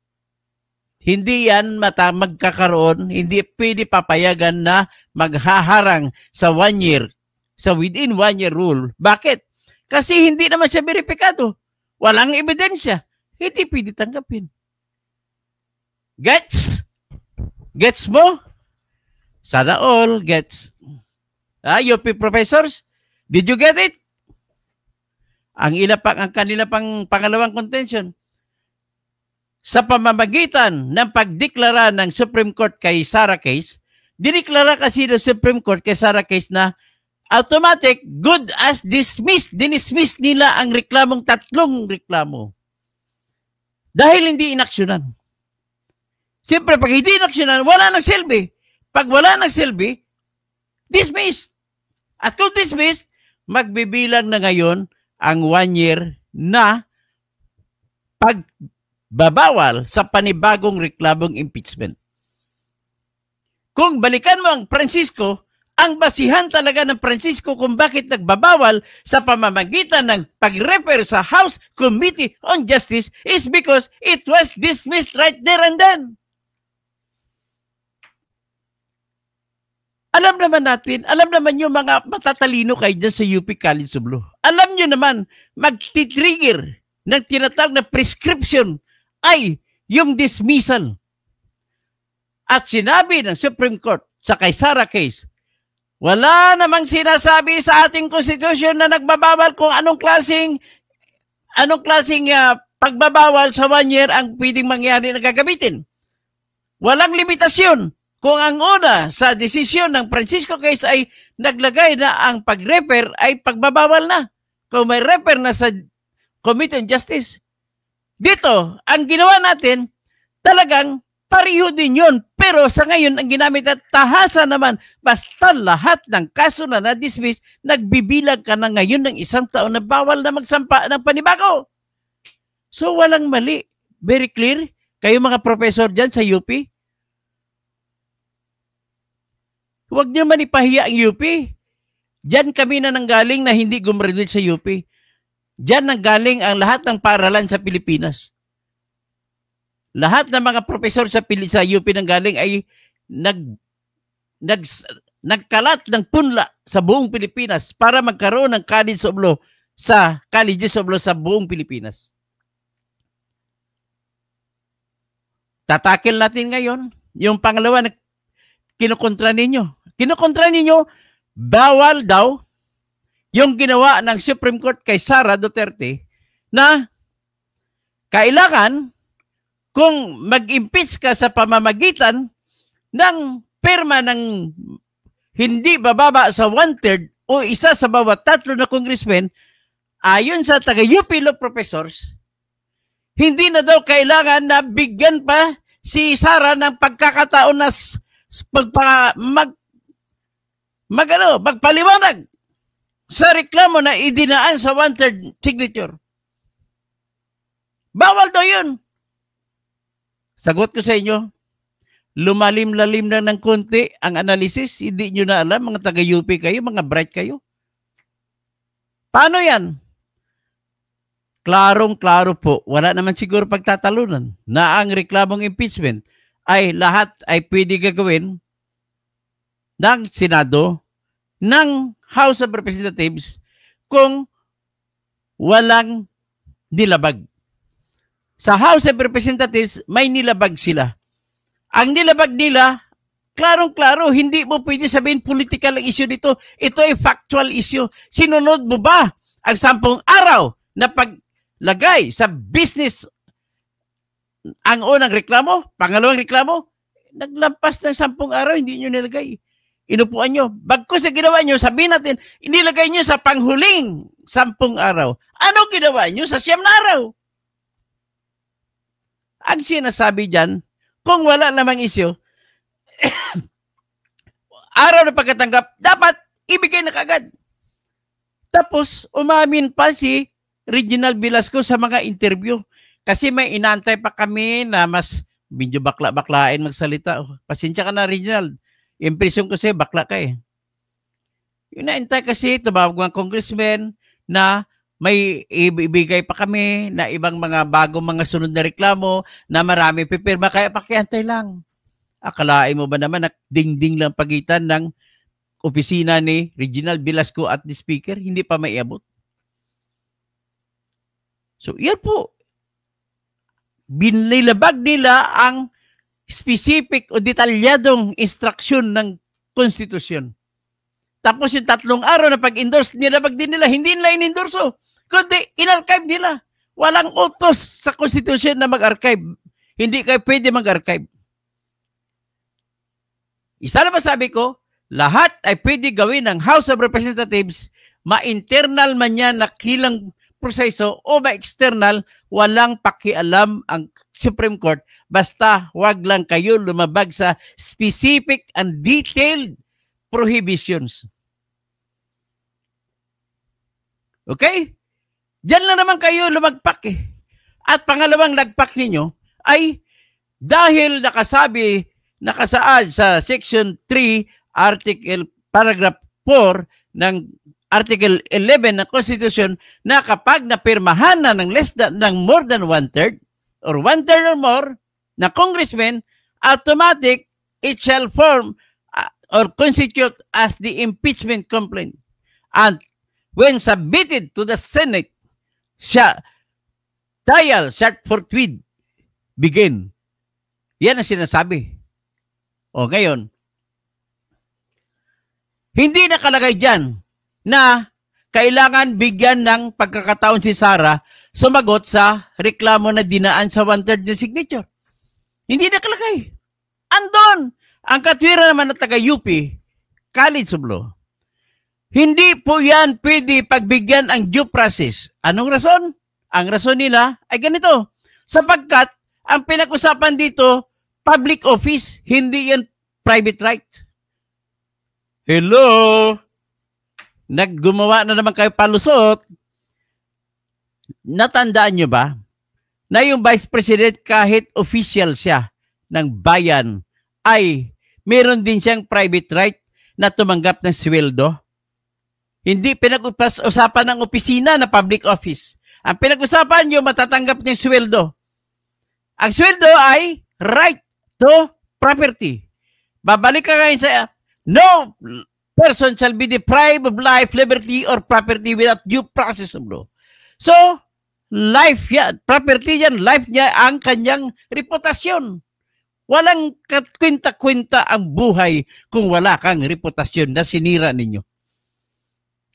hindi yan magkakaroon, hindi pwede papayagan na maghaharang sa 1 year, sa within 1 year rule. Bakit? Kasi hindi naman siya beripikado. Walang ebidensya. Hindi pwede tanggapin. Gets? Gets mo? Sana all gets. UP professors, did you get it? Ang kanila pang pangalawang contention. Sa pamamagitan ng pagdeklara ng Supreme Court kay Sara Case, diniklara kasi ng Supreme Court kay Sara Case na automatic, good as dismissed. Dinismiss nila ang reklamong 3 reklamo. Dahil hindi inaksyonan. Siyempre, pag hindi inaksyonan, wala nang silbi. Pag wala nang silbi, dismissed. At kung dismissed, magbibilang na ngayon ang 1 year na pagbabawal sa panibagong reklamong impeachment. Kung balikan mo ang Francisco, ang basihan talaga ng Francisco kung bakit nagbabawal sa pamamagitan ng pag-refer sa House Committee on Justice is because it was dismissed right there and then. Alam naman natin, alam naman yung mga matatalino kayo dyan sa UP College of Law. Alam nyo naman, magti-trigger ng tinatawag na prescription ay yung dismissal. At sinabi ng Supreme Court sa kay Sara case, wala namang sinasabi sa ating konstitusyon na nagbabawal kung anong klaseng pagbabawal sa 1 year ang pwedeng mangyari na gagamitin. Walang limitasyon. Kung ang una sa desisyon ng Francisco case ay naglagay na ang pag-refer ay pagbabawal na. Kung may refer na sa Committee on Justice. Dito, ang ginawa natin, talagang pareho din yun. Pero sa ngayon, ang ginamit at tahasa naman, basta lahat ng kaso na na-dismiss, nagbibilang ka na ngayon ng 1 taon na bawal na magsampa ng panibago. So, walang mali. Very clear. Kayo mga professor dyan sa UP, huwag niyo man ipahiya ang UP. Diyan kami na nanggaling na hindi gumraduate sa UP. Diyan nanggaling ang lahat ng paaralan sa Pilipinas. Lahat ng mga profesor sa UP nanggaling ay nagkalat ng punla sa buong Pilipinas para magkaroon ng colleges of law sa buong Pilipinas. Tatakil natin ngayon yung pangalawa na kinukontra ninyo. Kinukontra ninyo, bawal daw yung ginawa ng Supreme Court kay Sara Duterte na kailangan kung mag-impeach ka sa pamamagitan ng perma ng hindi bababa sa 1/3 o isa sa bawat 3 na congressmen, ayon sa taga-UP law professors, hindi na daw kailangan na bigyan pa si Sara ng pagkakataon na magpaliwanag sa reklamo na idinaan sa 1/3 signature. Bawal daw yun. Sagot ko sa inyo, lumalim-lalim na ng konti ang analysis, hindi nyo na alam, mga taga-UP kayo, mga bright kayo. Paano yan? Klarong-klaro po, wala naman siguro pagtatalunan na ang reklamong impeachment ay lahat ay pwede gagawin ng Senado, ng House of Representatives kung walang nilabag. Sa House of Representatives, may nilabag sila. Ang nilabag nila, klarong-klaro, hindi mo pwede sabihin political ang issue dito. Ito ay factual issue. Sinunod mo ba ang 10 araw na paglagay sa business ang unang reklamo, pangalawang reklamo? Naglampas ng 10 araw, hindi nyo nilagay. Inupuan nyo. Bagkus sa ginawa nyo, sabihin natin, inilagay nyo sa panghuling 10 araw. Ano ginawa nyo sa 9 na araw? Ang sinasabi dyan, kung wala namang isyo, araw na pagkatanggap, dapat ibigay na kagad. Tapos, umamin pa si Reginald Velasco sa mga interview. Kasi may inaantay pa kami na mas medyo bakla-baklain magsalita. Pasensya ka na, Reginald. Impresyon ko sa'yo, bakla ka eh. Yung naintay kasi, tumawag mga congressmen na may ibigay pa kami na ibang mga bagong mga sunod na reklamo na marami pipirma, kaya pakiantay lang. Akalain mo ba naman na ding-ding lang pagitan ng opisina ni Reginald Velasco at the Speaker? Hindi pa maiabot. So, yan po. Binilabag nila ang specific o detalyadong instruksyon ng konstitusyon. Tapos yung 3 araw na pag-endorse, nilabag din nila. Hindi nila in-endorso, kundi in-archive nila. Walang utos sa konstitusyon na mag-archive. Hindi kayo pwede mag-archive. Isa na ba sabi ko, lahat ay pwede gawin ng House of Representatives, ma-internal man yan na kilang proseso o ma-external, walang pakialam ang Supreme Court. Basta wag lang kayo lumabag sa specific and detailed prohibitions. Okay? Diyan lang naman kayo lumagpak eh. At pangalawang lagpak ninyo ay dahil nakasaad sa Section 3, Article Paragraph 4 ng Article 11 ng Constitution na kapag napirmahan na ng more than 1/3 or 1/3 or more na congressman, automatic it shall form or constitute as the impeachment complaint. And when submitted to the Senate, trial shall forthwith begin. Yan ang sinasabi. O ngayon, hindi nakalagay dyan na kailangan bigyan ng pagkakataon si Sara sumagot sa reklamo na dinaan sa 1/3 na signature. Hindi nakalagay. Andon! Ang katwiran naman ng taga-UP, College of Law, hindi po yan pwede pagbigyan ang due process. Anong rason? Ang rason nila ay ganito. Sapagkat ang pinag-usapan dito, public office, hindi yan private right. Hello? Naggumawa na naman kayo palusot. Natandaan nyo ba na yung Vice President kahit official siya ng bayan ay meron din siyang private right na tumanggap ng sweldo? Hindi pinag-usapan ng opisina na public office. Ang pinag-usapan nyo, matatanggap niyang sweldo. Ang sweldo ay right to property. Babalik ka ngayon sa no person shall be deprived of life, liberty, or property without due process of law. So, life yan, property yan, life niya ang kanyang reputasyon. Walang kwenta-kwenta ang buhay kung wala kang reputasyon na sinira ninyo.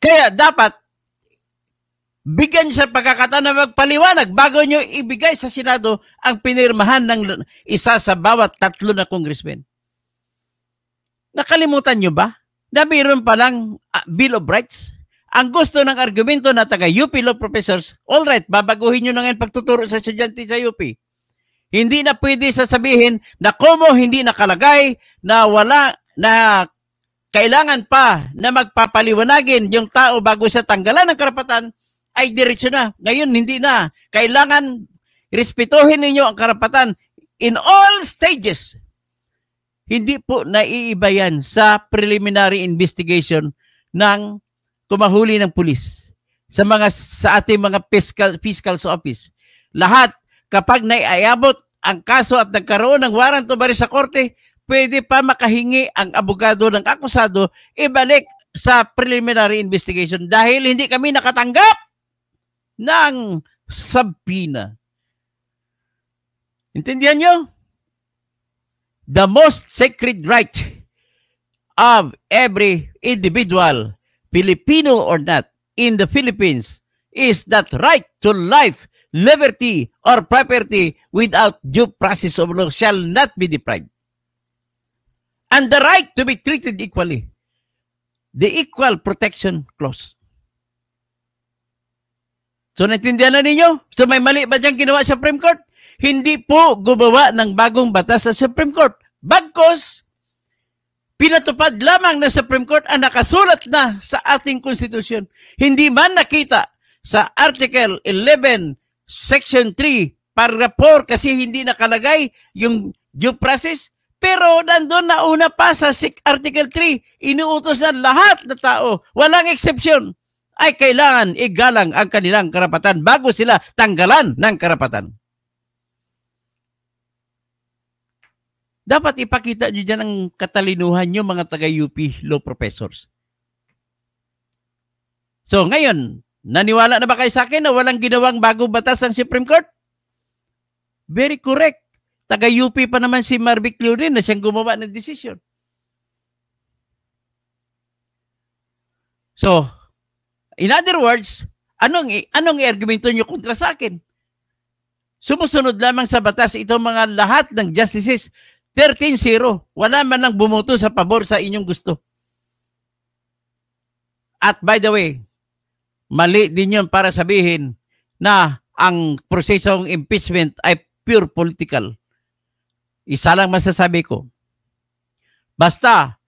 Kaya dapat, bigyan siya pagkakataon na magpaliwanag bago nyo ibigay sa Senado ang pinirmahan ng isa sa bawat 3 na congressman. Nakalimutan nyo ba na mayroon palang Bill of Rights? Ang gusto ng argumento na taga-UP law professors, all right, babaguhin nyo na ngayon pagtuturo sa estudyante sa UP. Hindi na pwede sasabihin na komo hindi nakalagay na wala, na kailangan pa na magpapaliwanagin yung tao bago siya tanggalan ng karapatan, ay diretso na. Ngayon, hindi na. Kailangan respetuhin ninyo ang karapatan in all stages. Hindi po naiiba yan sa preliminary investigation ng kumahuli ng pulis sa ating mga fiscal's office. Lahat, kapag naiabot ang kaso at nagkaroon ng warrant of arrest sa korte, pwede pa makahingi ang abogado ng akusado ibalik sa preliminary investigation dahil hindi kami nakatanggap ng subpoena. Intindihan nyo? The most sacred right of every individual, Filipino or not, in the Philippines is that right to life, liberty, or property without due process of law shall not be deprived. And the right to be treated equally. The Equal Protection Clause. So, naintindihan na ninyo? So, may mali ba dyan ginawa sa Supreme Court? Hindi po gumawa ng bagong batas sa Supreme Court. Bagkos, pinatupad lamang ng Supreme Court ang nakasulat na sa ating konstitusyon. Hindi man nakita sa Article 11, Section 3, Paragraph 4 kasi hindi nakalagay yung due process. Pero nandun na una pa sa Article 3, inuutos na lahat na tao, walang exception, ay kailangan igalang ang kanilang karapatan bago sila tanggalan ng karapatan. Dapat ipakita nyo dyan ang katalinuhan nyo mga taga-UP law professors. So ngayon, naniwala na ba kayo sa akin na walang ginawang bagong batas ang Supreme Court? Very correct. Taga-UP pa naman si Marvic Leonin na siyang gumawa ng desisyon. So, in other words, anong i-argumento nyo kontra sa akin? Sumusunod lamang sa batas itong mga lahat ng justices 13-0. Wala man lang bumoto sa pabor sa inyong gusto. At by the way, mali din yun para sabihin na ang prosesong impeachment ay pure political. Isa lang masasabi ko. Basta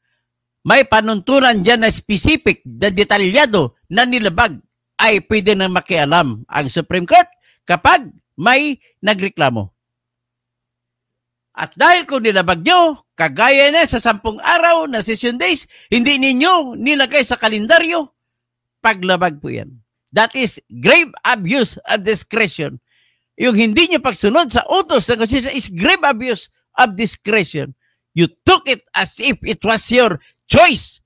may panuntunan dyan na specific, na detalyado na nilabag, ay pwede na makialam ang Supreme Court kapag may nagreklamo. At dahil kung nilabag nyo, kagaya na sa 10 araw na session days, hindi ninyo nilagay sa kalendaryo, paglabag po yan. That is grave abuse of discretion. Yung hindi nyo pagsunod sa utos ng Constitution is grave abuse of discretion. You took it as if it was your choice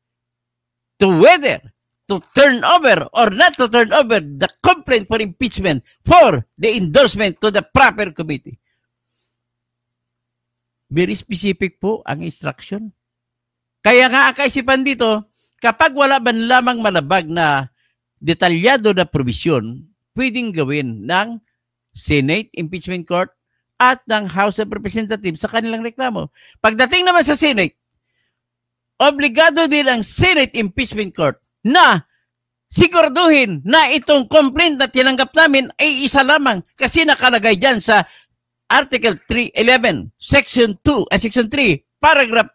to whether to turn over or not to turn over the complaint for impeachment for the endorsement to the proper committee. Very specific po ang instruction. Kaya nga ang kaisipan dito, kapag wala man lamang malabag na detalyado na provision, pwedeng gawin ng Senate Impeachment Court at ng House of Representatives sa kanilang reklamo. Pagdating naman sa Senate, obligado din ang Senate Impeachment Court na siguraduhin na itong complaint na tinanggap namin ay isa lamang kasi nakalagay dyan sa Article 311, Section 2, Section 3, Paragraph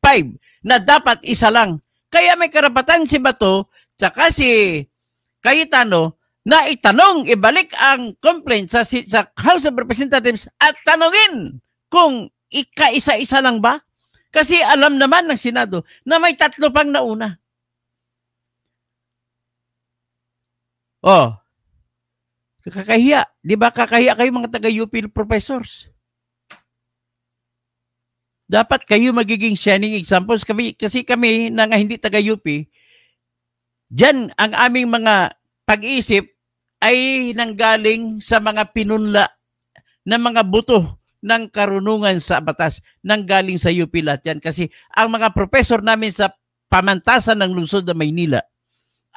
5 na dapat isa lang. Kaya may karapatan si Bato tsaka si Cayetano na itanong, ibalik ang complaint sa House of Representatives at tanungin kung ika-isa-isa lang ba? Kasi alam naman ng Senado na may 3 pang nauna. Oh, kakahiya. Di ba kakahiya kayo mga taga-UP professors? Dapat kayo magiging shining examples. Kasi kami na nga hindi taga-UP, dyan ang aming mga pag-iisip ay nanggaling sa mga pinunla ng mga buto ng karunungan sa batas. Nanggaling sa UP lahat yan. Kasi ang mga professor namin sa pamantasan ng lungsod ng Maynila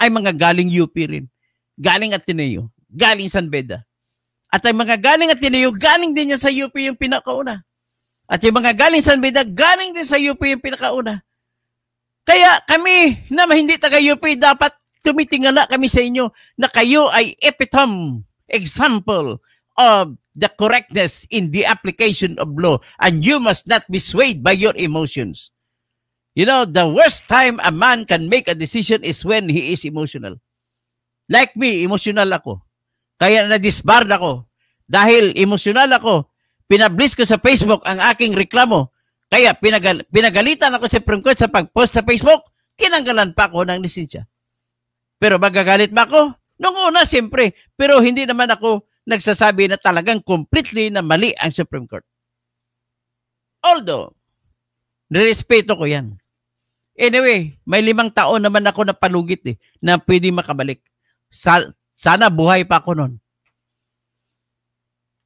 ay mga galing UP rin. Galing Ateneo, galing San Beda. At ang mga galing Ateneo, galing din yan sa UP yung pinakauna. At yung mga galing San Beda, galing din sa UP yung pinakauna. Kaya kami na hindi taga-UP, dapat tumitingala kami sa inyo na kayo ay epitome, example of the correctness in the application of law, and you must not be swayed by your emotions. You know, the worst time a man can make a decision is when he is emotional. Like me, emotional ako. Kaya na-disbarred ako. Dahil emotional ako, pinablis ko sa Facebook ang aking reklamo. Kaya pinagalitan ako sa Supreme Court sa pag-post sa Facebook, tinanggalan pa ako ng lisensya. Pero magagalit ba ako? Noong una, siyempre. Pero hindi naman ako nagsasabi na talagang completely na mali ang Supreme Court. Although, nirespeto ko yan. Anyway, may 5 taon naman ako na palugit na pwede makabalik. Sana buhay pa ako nun.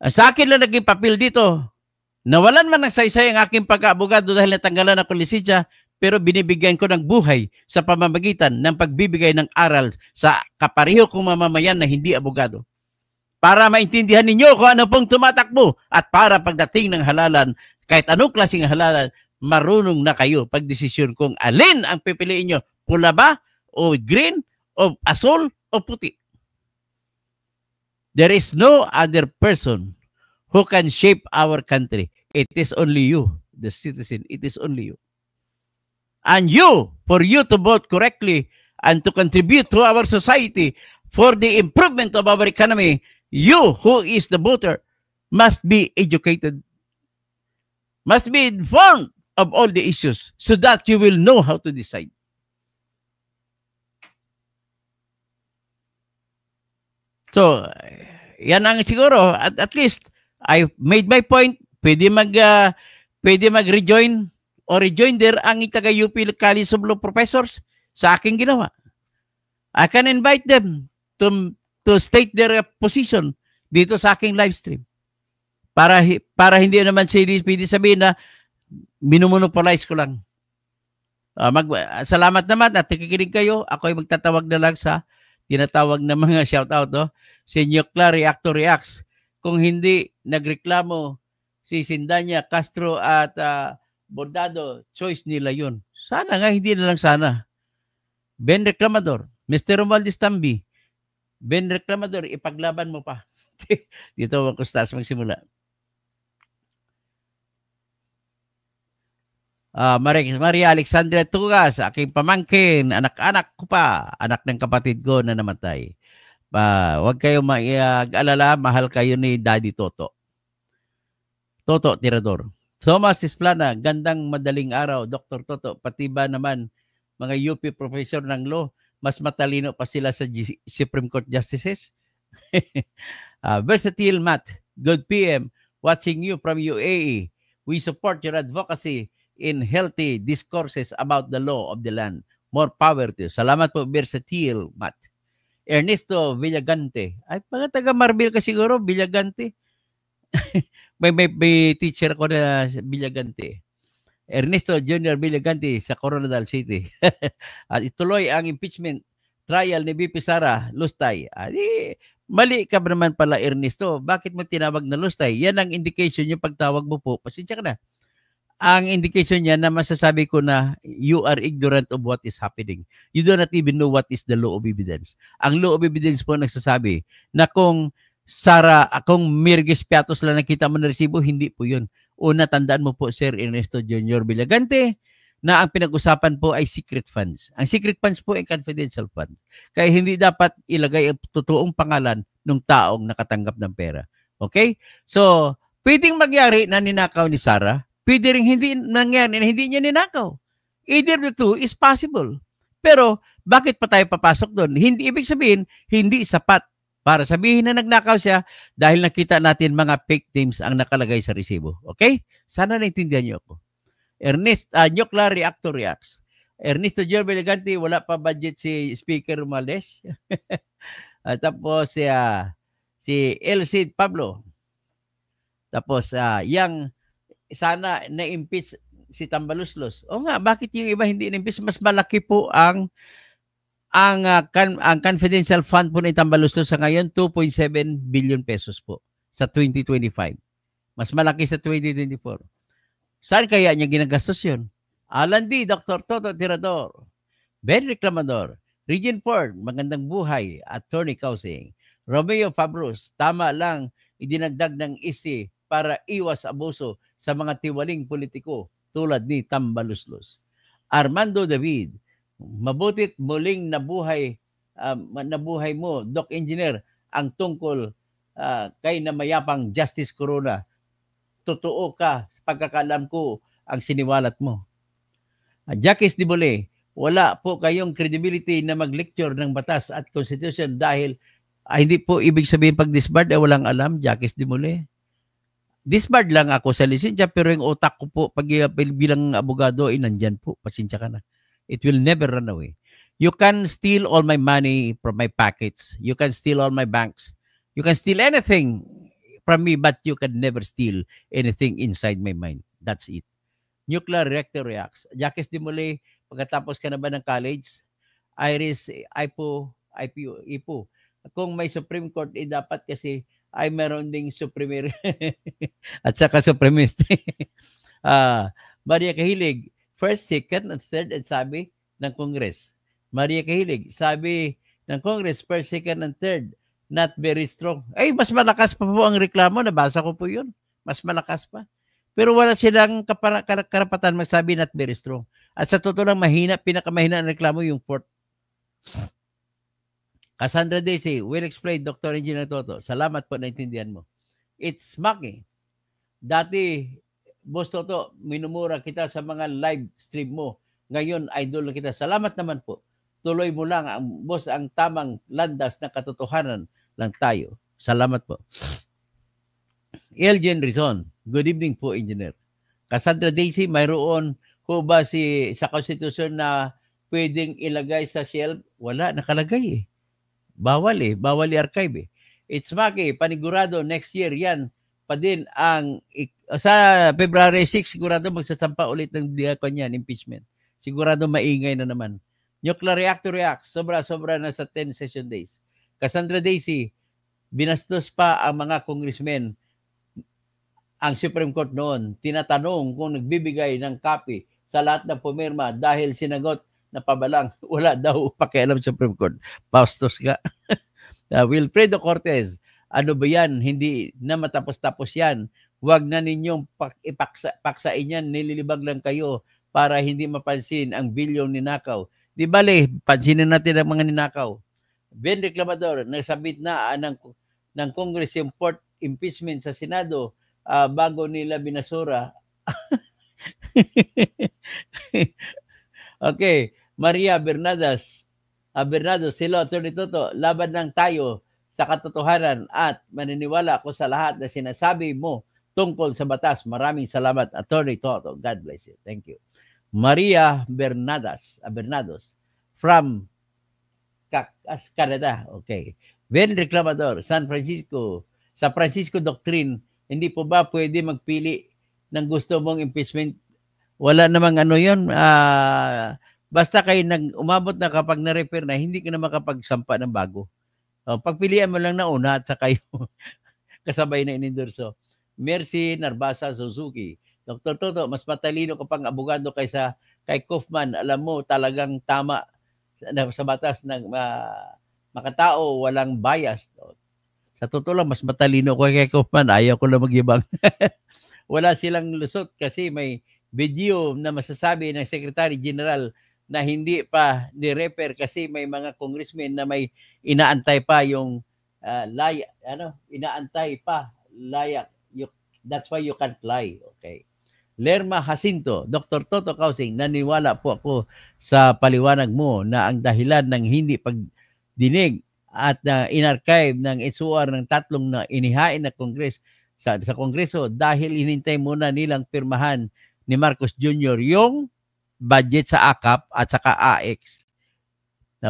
Sa akin lang naging papel dito. Nawalan man ng saysay ang aking pagka-abogado dahil natanggalan ako lisensya, pero binibigyan ko ng buhay sa pamamagitan ng pagbibigay ng aral sa kapareho kong mamamayan na hindi abogado. Para maintindihan ninyo kung ano pong tumatakbo at para pagdating ng halalan, kahit anong klaseng halalan, marunong na kayo pagdesisyon kung alin ang pipiliin nyo. Pula ba? O green? O asol? O puti? There is no other person who can shape our country. It is only you, the citizen. It is only you. And you, for you to vote correctly and to contribute to our society for the improvement of our economy, you, who is the voter, must be educated, must be informed of all the issues so that you will know how to decide. So, yan ang siguro. At least, I made my point. Pwede mag-rejoin o rejoinder ang taga-UP College of Law professors sa aking ginawa. I can invite them to state their position dito sa aking live stream. Para hindi naman pwede sabihin na minumonopolize ko lang. Salamat naman at nakikinig kayo. Ako ay magtatawag na lang sa tinatawag na mga shoutout. Si Nuclear Reactor Reacts. Kung hindi nagreklamo si Sindanya, Castro at Bordado, choice nila yun. Sana nga, hindi na lang sana. Ben Reclamador, Mr. Romualdez Tambi, Ben Reclamador, ipaglaban mo pa. Dito ang kustas magsimula. Maria Alexandra Tugas, aking pamangkin, anak-anak ko pa, anak ng kapatid ko na namatay. Huwag kayong mag-alala, mahal kayo ni Daddy Toto. Toto Tirador. Thomas Isplana, gandang madaling araw, Dr. Toto. Pati ba naman mga UP professor ng law, mas matalino pa sila sa Supreme Court Justices? Versatile Matt, good PM, watching you from UAE. We support your advocacy in healthy discourses about the law of the land. More power to you. Salamat po, Versatile Matt. Ernesto Villagante. Ay, mga taga Marbil ka siguro, Villagante. may teacher ko na Villagante. Ernesto Jr. Villagante sa Coronadal City. At ituloy ang impeachment trial ni VP Sara Lustay. Mali ka ba naman pala, Ernesto? Bakit mo tinawag na Lustay? Yan ang indication yung pagtawag mo po. Pasensya ka na. Ang indication niya na masasabi ko na you are ignorant of what is happening. You do not even know what is the law of evidence. Ang law of evidence po nagsasabi na kung kung Mirgis Piatos lang nakita mo na resibo, hindi po yun. Una, tandaan mo po, Sir Ernesto Jr. Villagante, na ang pinag-usapan po ay secret funds. Ang secret funds po ay confidential funds. Kaya hindi dapat ilagay ang totoong pangalan ng taong nakatanggap ng pera. Okay? So, pwedeng magyari na ninakaw ni Sara, pwede rin hindi nangyari na hindi niya ninakaw. Either the two is possible. Pero, bakit pa tayo papasok doon? Hindi ibig sabihin, hindi sapat para sabihin na nagnakaw siya dahil nakita natin mga fake names ang nakalagay sa resibo. Okay? Sana naintindihan niyo ako. Nuclear reactor reacts. Ernesto J. Villagante, wala pa budget si Speaker Romales. Tapos si El Cid Pablo. Tapos yang sana na-impeach si Tambaluslos. O nga, bakit yung iba hindi na-impeach? Mas malaki po ang confidential fund po ni Tambaluslos sa ngayon, 2.7 billion pesos po sa 2025. Mas malaki sa 2024. Saan kaya niya ginagastos yun? Alan D., Dr. Toto Tirador, Ben Reclamador, Regine Ford, magandang buhay, Attorney Kausing, Romeo Fabros, tama lang idinagdag ng isi para iwas abuso sa mga tiwaling politiko tulad ni Tambaluslos. Armando David, mabutit muling nabuhay mo, Doc Engineer, ang tungkol kay namayapang Justice Corona. Totoo ka, pagkakalam ko, ang siniwalat mo. Jacques Dibole, wala po kayong credibility na mag-lecture ng batas at constitution dahil hindi po ibig sabihin pag disbarred ay walang alam, Jacques Dibole. Disbarred lang ako sa lisensya pero yung utak ko po pag bilang abogado ay nandyan po. Pasensya ka na. It will never run away. You can steal all my money from my pockets. You can steal all my banks. You can steal anything from me, but you can never steal anything inside my mind. That's it. Nuclear reactor reacts. Jacques Dimole, pagkatapos ka na ba ng college? Iris, IPO. Kung may Supreme Court, dapat kasi ay meron ding Supreme at saka Supremist. Maria Kahilig, first, second, and third, and sabi ng Congress. Maria Kahilig, sabi ng Congress, first, second, and third, not very strong. Ay, mas malakas pa po ang reklamo. Nabasa ko po yun. Mas malakas pa. Pero wala silang karapatan magsabi not very strong. At sa totoo lang, pinakamahina ang reklamo yung fourth. Cassandra Daisy, well explained, Dr. Engineer Toto. Salamat po, naintindihan mo. It's Maki. Dati, Boss Toto, minumura kita sa mga live stream mo. Ngayon, idol na kita. Salamat naman po. Tuloy mo lang, boss, ang tamang landas na katotohanan lang tayo. Salamat po. Elgin Rizon, good evening po, Engineer. Cassandra Daisy, mayroon ho ba sa Constitution na pwedeng ilagay sa shelf? Wala, nakalagay eh. Bawal i-archive eh. It's Maki, panigurado, next year yan pa din sa February 6, sigurado magsasampa ulit ng impeachment. Sigurado maingay na naman. Nuclear reactor reacts, sobra-sobra na sa 10 session days. Cassandra Daisy, binastos pa ang mga congressmen ang Supreme Court noon. Tinatanong kung nagbibigay ng copy sa lahat ng pumirma dahil sinagot na pabalang wala daw pakialam sa Supreme Court. Pastos ka. Wilfredo Cortez, ano ba yan? Hindi na matapos-tapos yan. Huwag na ninyong paksain yan. Nililibag lang kayo para hindi mapansin ang bilyong ninakaw. Di bale, pansinin natin ang mga ninakaw. Ben Reclamador, nagsabit na ng Congress yung fourth impeachment sa Senado bago nila binasura. Okay. Maria Bernados, silo, Atty. Toto, laban lang tayo sa katotohanan at maniniwala ako sa lahat na sinasabi mo tungkol sa batas. Maraming salamat, Atty. Toto. God bless you. Thank you. Maria Bernados from Canada. Okay. Ben Reclamador, San Francisco. Sa Francisco Doctrine, Hindi po ba pwede magpili ng gusto mong impeachment? Wala namang ano yun. Basta kayo umabot na kapag na-repair na, hindi ka na makapagsampa ng bago. Pagpilian mo lang na una at saka yung kasabay na inendorso. Mercy Narbasa Suzuki. Dr. Toto, mas matalino ka pang abogado kaysa kay Kaufman. Alam mo, talagang tama sa batas ng makatao, walang bias. Sa totoo lang, mas matalino ko kay Kaufman. Ayaw ko lang mag-ibang. Wala silang lusot kasi may video na masasabi ng Secretary General na hindi pa ni-repair kasi may mga congressmen na may inaantay pa yung inaantay pa layak. That's why you can't lie. Okay. Lerma Jacinto, Dr. Toto Kausing, naniwala po ako sa paliwanag mo na ang dahilan ng hindi pagdinig at inarchive ng SOR ng tatlong na inihain na Kongres sa Kongreso dahil hinintay muna nilang pirmahan ni Marcos Jr. yung budget sa AKAP at saka AX.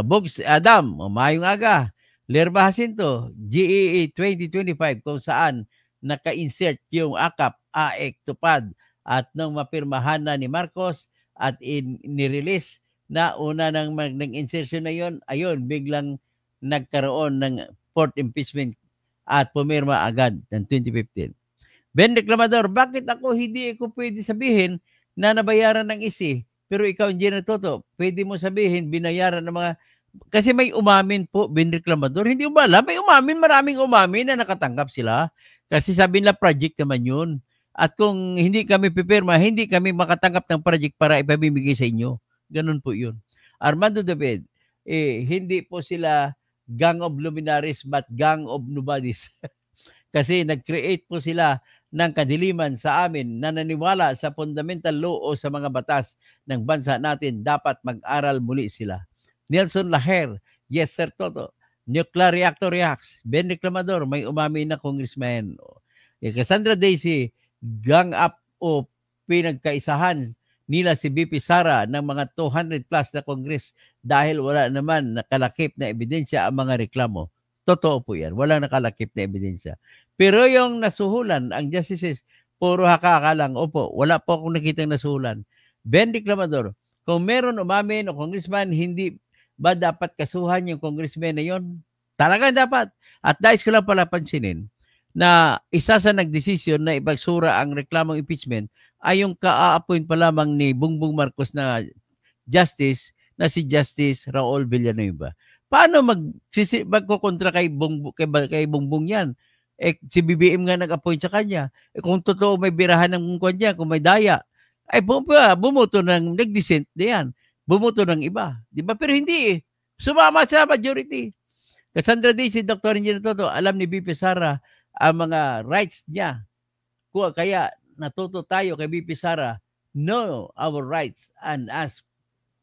Bugs Adam, mayong aga. Lerma Jacinto, GEE 2025 kung saan naka-insert yung AKAP, AX, tupad at nung mapirmahan na ni Marcos at nirelease na una ng insertion na yon, ayun, biglang nagkaroon ng fourth impeachment at pumirma agad ng 2015. Ben Reclamador, bakit hindi ko pwede sabihin na nabayaran ng ISI? Pero ikaw, Engineer Toto, pwede mo sabihin binayaran ng mga... Kasi may umamin po, Ben Reclamador. Hindi ba alam? May umamin, maraming umamin na nakatanggap sila. Kasi sabi nila project naman yun. At kung hindi kami pipirma, hindi kami makatanggap ng project para ipamimigay sa inyo. Ganun po yun. Armando David, hindi po sila gang of luminaries but gang of nobodies. Kasi nag-create po sila ng kadiliman sa amin na naniwala sa fundamental law o sa mga batas ng bansa natin. Dapat mag-aral muli sila. Nelson Laher, yes sir Toto. Nuclear reactor reacts. Ben Reclamador, may umamin na congressman. Cassandra Daisy, gang up o pinagkaisahan nila si BP Sara ng mga 200 plus na Congress dahil wala naman nakalakip na ebidensya ang mga reklamo. Totoo po yan. Wala nakalakip na ebidensya. Pero yung nasuhulan, ang justices, puro haka lang. Opo, wala po akong nakitang nasuhulan. Ben Reclamador, kung meron umamin o congressman, hindi ba dapat kasuhan yung congressman na yon? Talagang dapat. At dahil ko lang pala pansinin na isa sa nagdesisyon na ipagsura ang reklamong impeachment ay yung ka-appoint pa lamang ni Bongbong Marcos na justice na si Justice Raul Villanueva. Paano magkukontra kay Bongbong yan? Si BBM nga nag-appoint sa kanya. Kung totoo may birahan ng kanya, kung may daya, ay bumoto ng nag-dissent na yan. Bumoto ng iba. Diba? Pero hindi sumama sa majority. Cassandra Daisy, Dr. Engineer Toto, alam ni BP Sara ang mga rights niya. Kaya natuto tayo kay BP Sara, know our rights and ask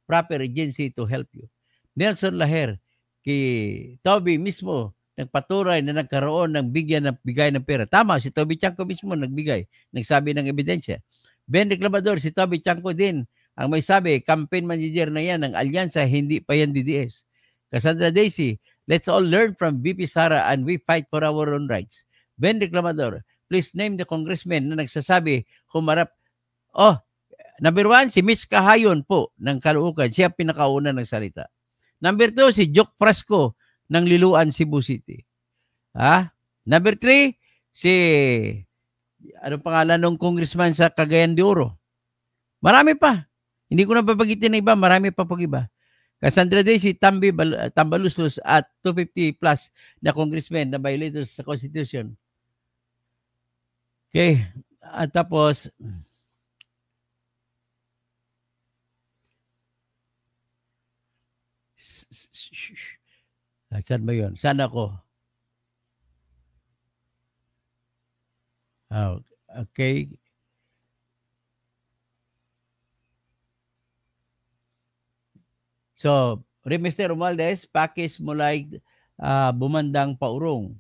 proper agency to help you. Nelson Laher, kay Toby mismo, nagpaturay na nagkaroon ng bigay ng pera. Tama, si Toby Chanco mismo nagbigay, nagsabi ng ebidensya. Ben Reclamador, si Toby Chanco din, ang may sabi, campaign manager na yan ng alyansa, hindi pa yan DDS. Cassandra Daisy, let's all learn from BP Sara and we fight for our own rights. Ben Reclamador, please name the congressman na nagsasabi, humarap. Number 1, si Mitch Kahayon po ng Caloocan. Siya pinakauna ng salita. Number 2, si Joke Frasco ng Liloan, Cebu City. Number 3, si anong pangalan ng congressman sa Cagayan de Oro? Marami pa. Hindi ko na babagitin na iba. Marami pa pag iba. Cassandra Daisy, Tambaluslos at 250 plus na congressmen na violators sa Constitution. Okay. At tapos, saan ba yun? Saan ako? Okay. So, Mr. Romualdez, pakis mulay tumandang paurong.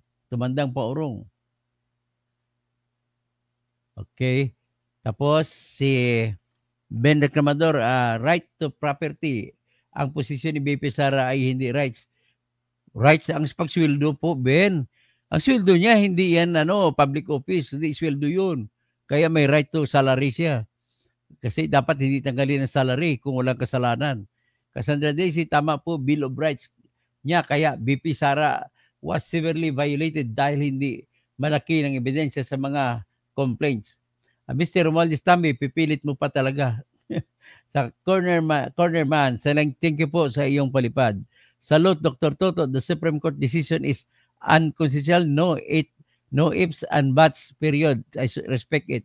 Okay. Tapos, si Ben Reclamador, right to property. Ang posisyon ni BP Sara ay hindi rights. Rights ang pagsweldo po, Ben. Ang sweldo niya, hindi yan public office, hindi sweldo yun. Kaya may right to salary siya. Kasi dapat hindi tanggalin ang salary kung walang kasalanan. Cassandra Daisy, tama po, Bill of Rights niya. Kaya BP Sara was severely violated dahil hindi malaki ng ebidensya sa mga complaints. Mr. Romualdez Tambi, pipilit mo pa talaga. Sa corner man, thank you po sa iyong palipad. Salute, Dr. Toto. The Supreme Court decision is unconstitutional. No ifs and buts, period. I respect it.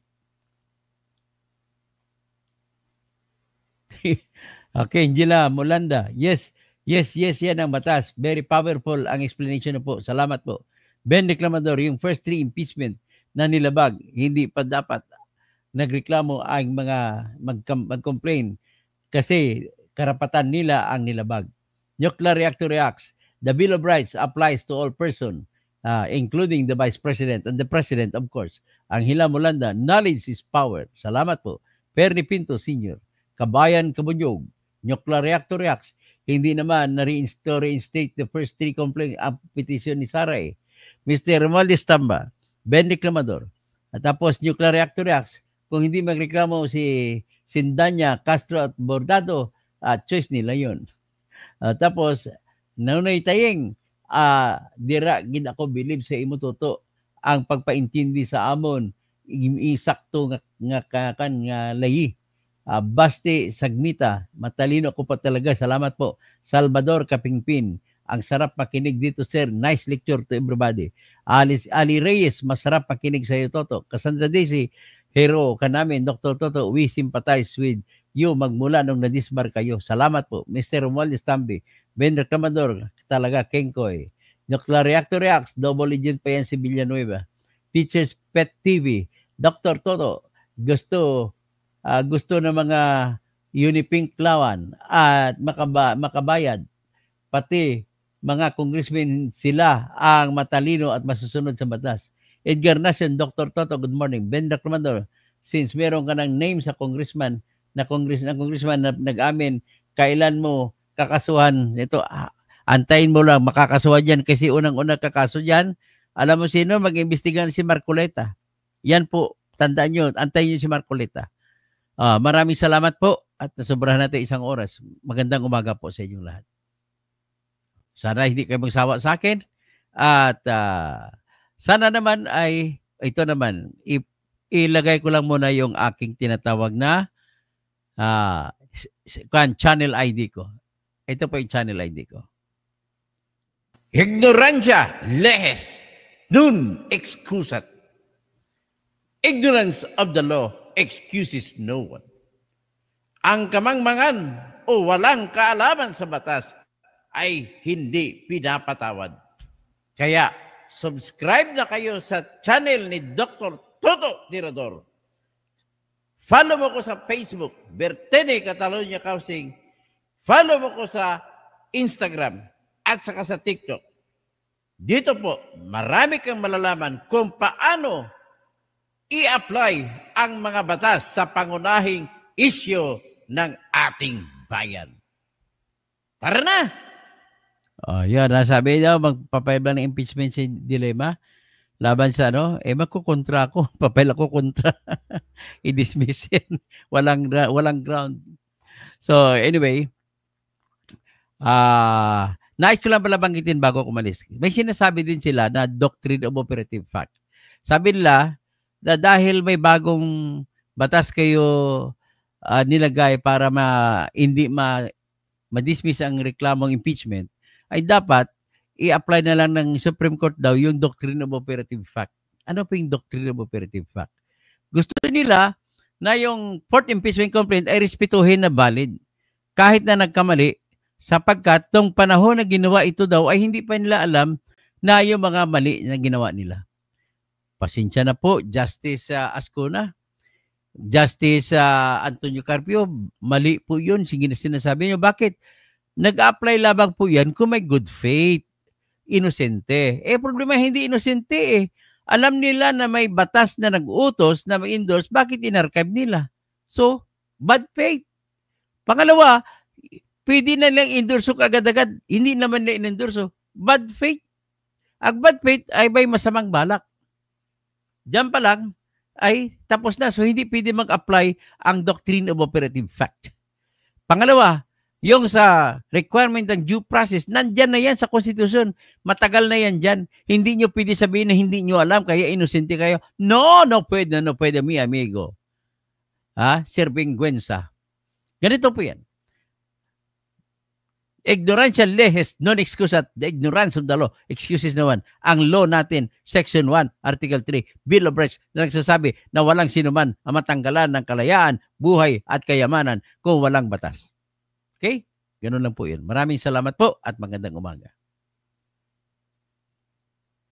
Okay, Angela Molanda. Yes, yan ang batas. Very powerful ang explanation po. Salamat po. Ben Reclamador, yung first 3 impeachment na nilabag, hindi pa dapat nagreklamo ang mga mag-complain kasi karapatan nila ang nilabag. Nuclear reactor reacts. The Bill of Rights applies to all persons, including the Vice President and the President, of course. Angela Molanda, knowledge is power. Salamat po. Perry Pinto Sr., Kabayan Kabunyog, nuclear reactor reacts. Hindi naman na-reinstate the first 3 complaint petition ni Sara eh. Mr. Romualdez Tamba, Ben Reclamador. At tapos nuclear reactor reacts. Kung hindi magreklamo si Sindanya, Castro at Bordado, choice nila yun. Tapos, nanay tayeng, dira gid ako believe sa imo Toto ang pagpaintindi sa amon isakto nga layi. Basti Sagmita, matalino ko pa talaga. Salamat po. Salvador Kapingpin, ang sarap makinig dito, sir. Nice lecture to everybody. Ali Reyes, masarap makinig sa iyo, Toto. Cassandra Daisy, hero ka namin, Dr. Toto. We sympathize with you magmula nung nadisbar kayo. Salamat po. Mr. Romualdez Tambi, Ben Reclamador, talaga, Kenkoy. Nuclear Reactor Reacts, double legend pa yan si Villanueva. Teachers Pet TV, Dr. Toto, gusto ng mga Unipink Lawan at makabayad. Pati mga congressmen, sila ang matalino at masusunod sa batas. Edgar Nacion, Dr. Toto, good morning. Ben Reclamador, since meron ka ng name sa congressman na nag-amin, kailan mo kakasuhan? Ito, antayin mo lang, makakasuhan yan kasi unang-unang kakaso dyan. Alam mo sino? Mag-imbestigahan si Marcoleta. Yan po, tandaan nyo, antayin nyo si Marcoleta. Maraming salamat po at nasobrahan natin 1 oras. Magandang umaga po sa inyong lahat. Sana hindi kayo magsawa sa akin at sana naman ay ito naman ilagay ko lang muna yung aking tinatawag na channel ID ko. Ito po yung channel ID ko. Ignorancia lehes nun excusat. Ignorance of the law excuses no one. Ang kamangmangan o walang kaalaman sa batas ay hindi pinapatawad. Kaya, subscribe na kayo sa channel ni Dr. Toto Tirador. Follow mo ko sa Facebook, Bertene Catalonia Housing. Follow mo ko sa Instagram at saka sa TikTok. Dito po, marami kang malalaman kung paano i-apply ang mga batas sa pangunahing isyu ng ating bayan. Tara na! Yan, nasabi daw, magpapayabla ng impeachment si Dilema laban sa magkukontra ako, papel ako kontra. I-dismiss yan. Walang ground. So, anyway, nais ko lang pala banggitin bago ako umalis. May sinasabi din sila na doctrine of operative fact. Sabi nila, na dahil may bagong batas kayo nilagay para hindi ma-dismiss ang reklamong impeachment, ay dapat i-apply na lang ng Supreme Court daw yung doctrine of operative fact. Ano po yung doctrine of operative fact? Gusto nila na yung 4th impeachment complaint ay respetuhin na valid kahit na nagkamali, sapagkat tong panahon na ginawa ito daw ay hindi pa nila alam na yung mga mali na ginawa nila. Pasensya na po, Justice Ascona, Justice Antonio Carpio, mali po yun. Sinasabi nyo, bakit? Nag-apply labang po yan kung may good faith, inosente. Problema hindi inosente eh. Alam nila na may batas na nag-utos na mag-endorse, bakit in-archive nila? So, bad faith. Pangalawa, pwede na lang endorso agad-agad, hindi naman na in-endorso. Bad faith. Ang bad faith ay may masamang balak. Diyan pa lang ay tapos na. So, hindi pwede mag-apply ang doctrine of operative fact. Pangalawa, yung sa requirement ng due process, nandyan na yan sa konstitusyon. Matagal na yan dyan. Hindi nyo pwede sabihin na hindi nyo alam, kaya inosente kayo. No pwede, mi amigo. Sirvingüenza. Ganito po yan. Ignorancia lehes non excusat, the ignorance of the law excuses no one. Ang law natin, Section 1, Article 3, Bill of Rights, na nagsasabi na walang sinuman ang matanggalan ng kalayaan, buhay at kayamanan kung walang batas. Okay? Ganun lang po yun. Maraming salamat po at magandang umaga.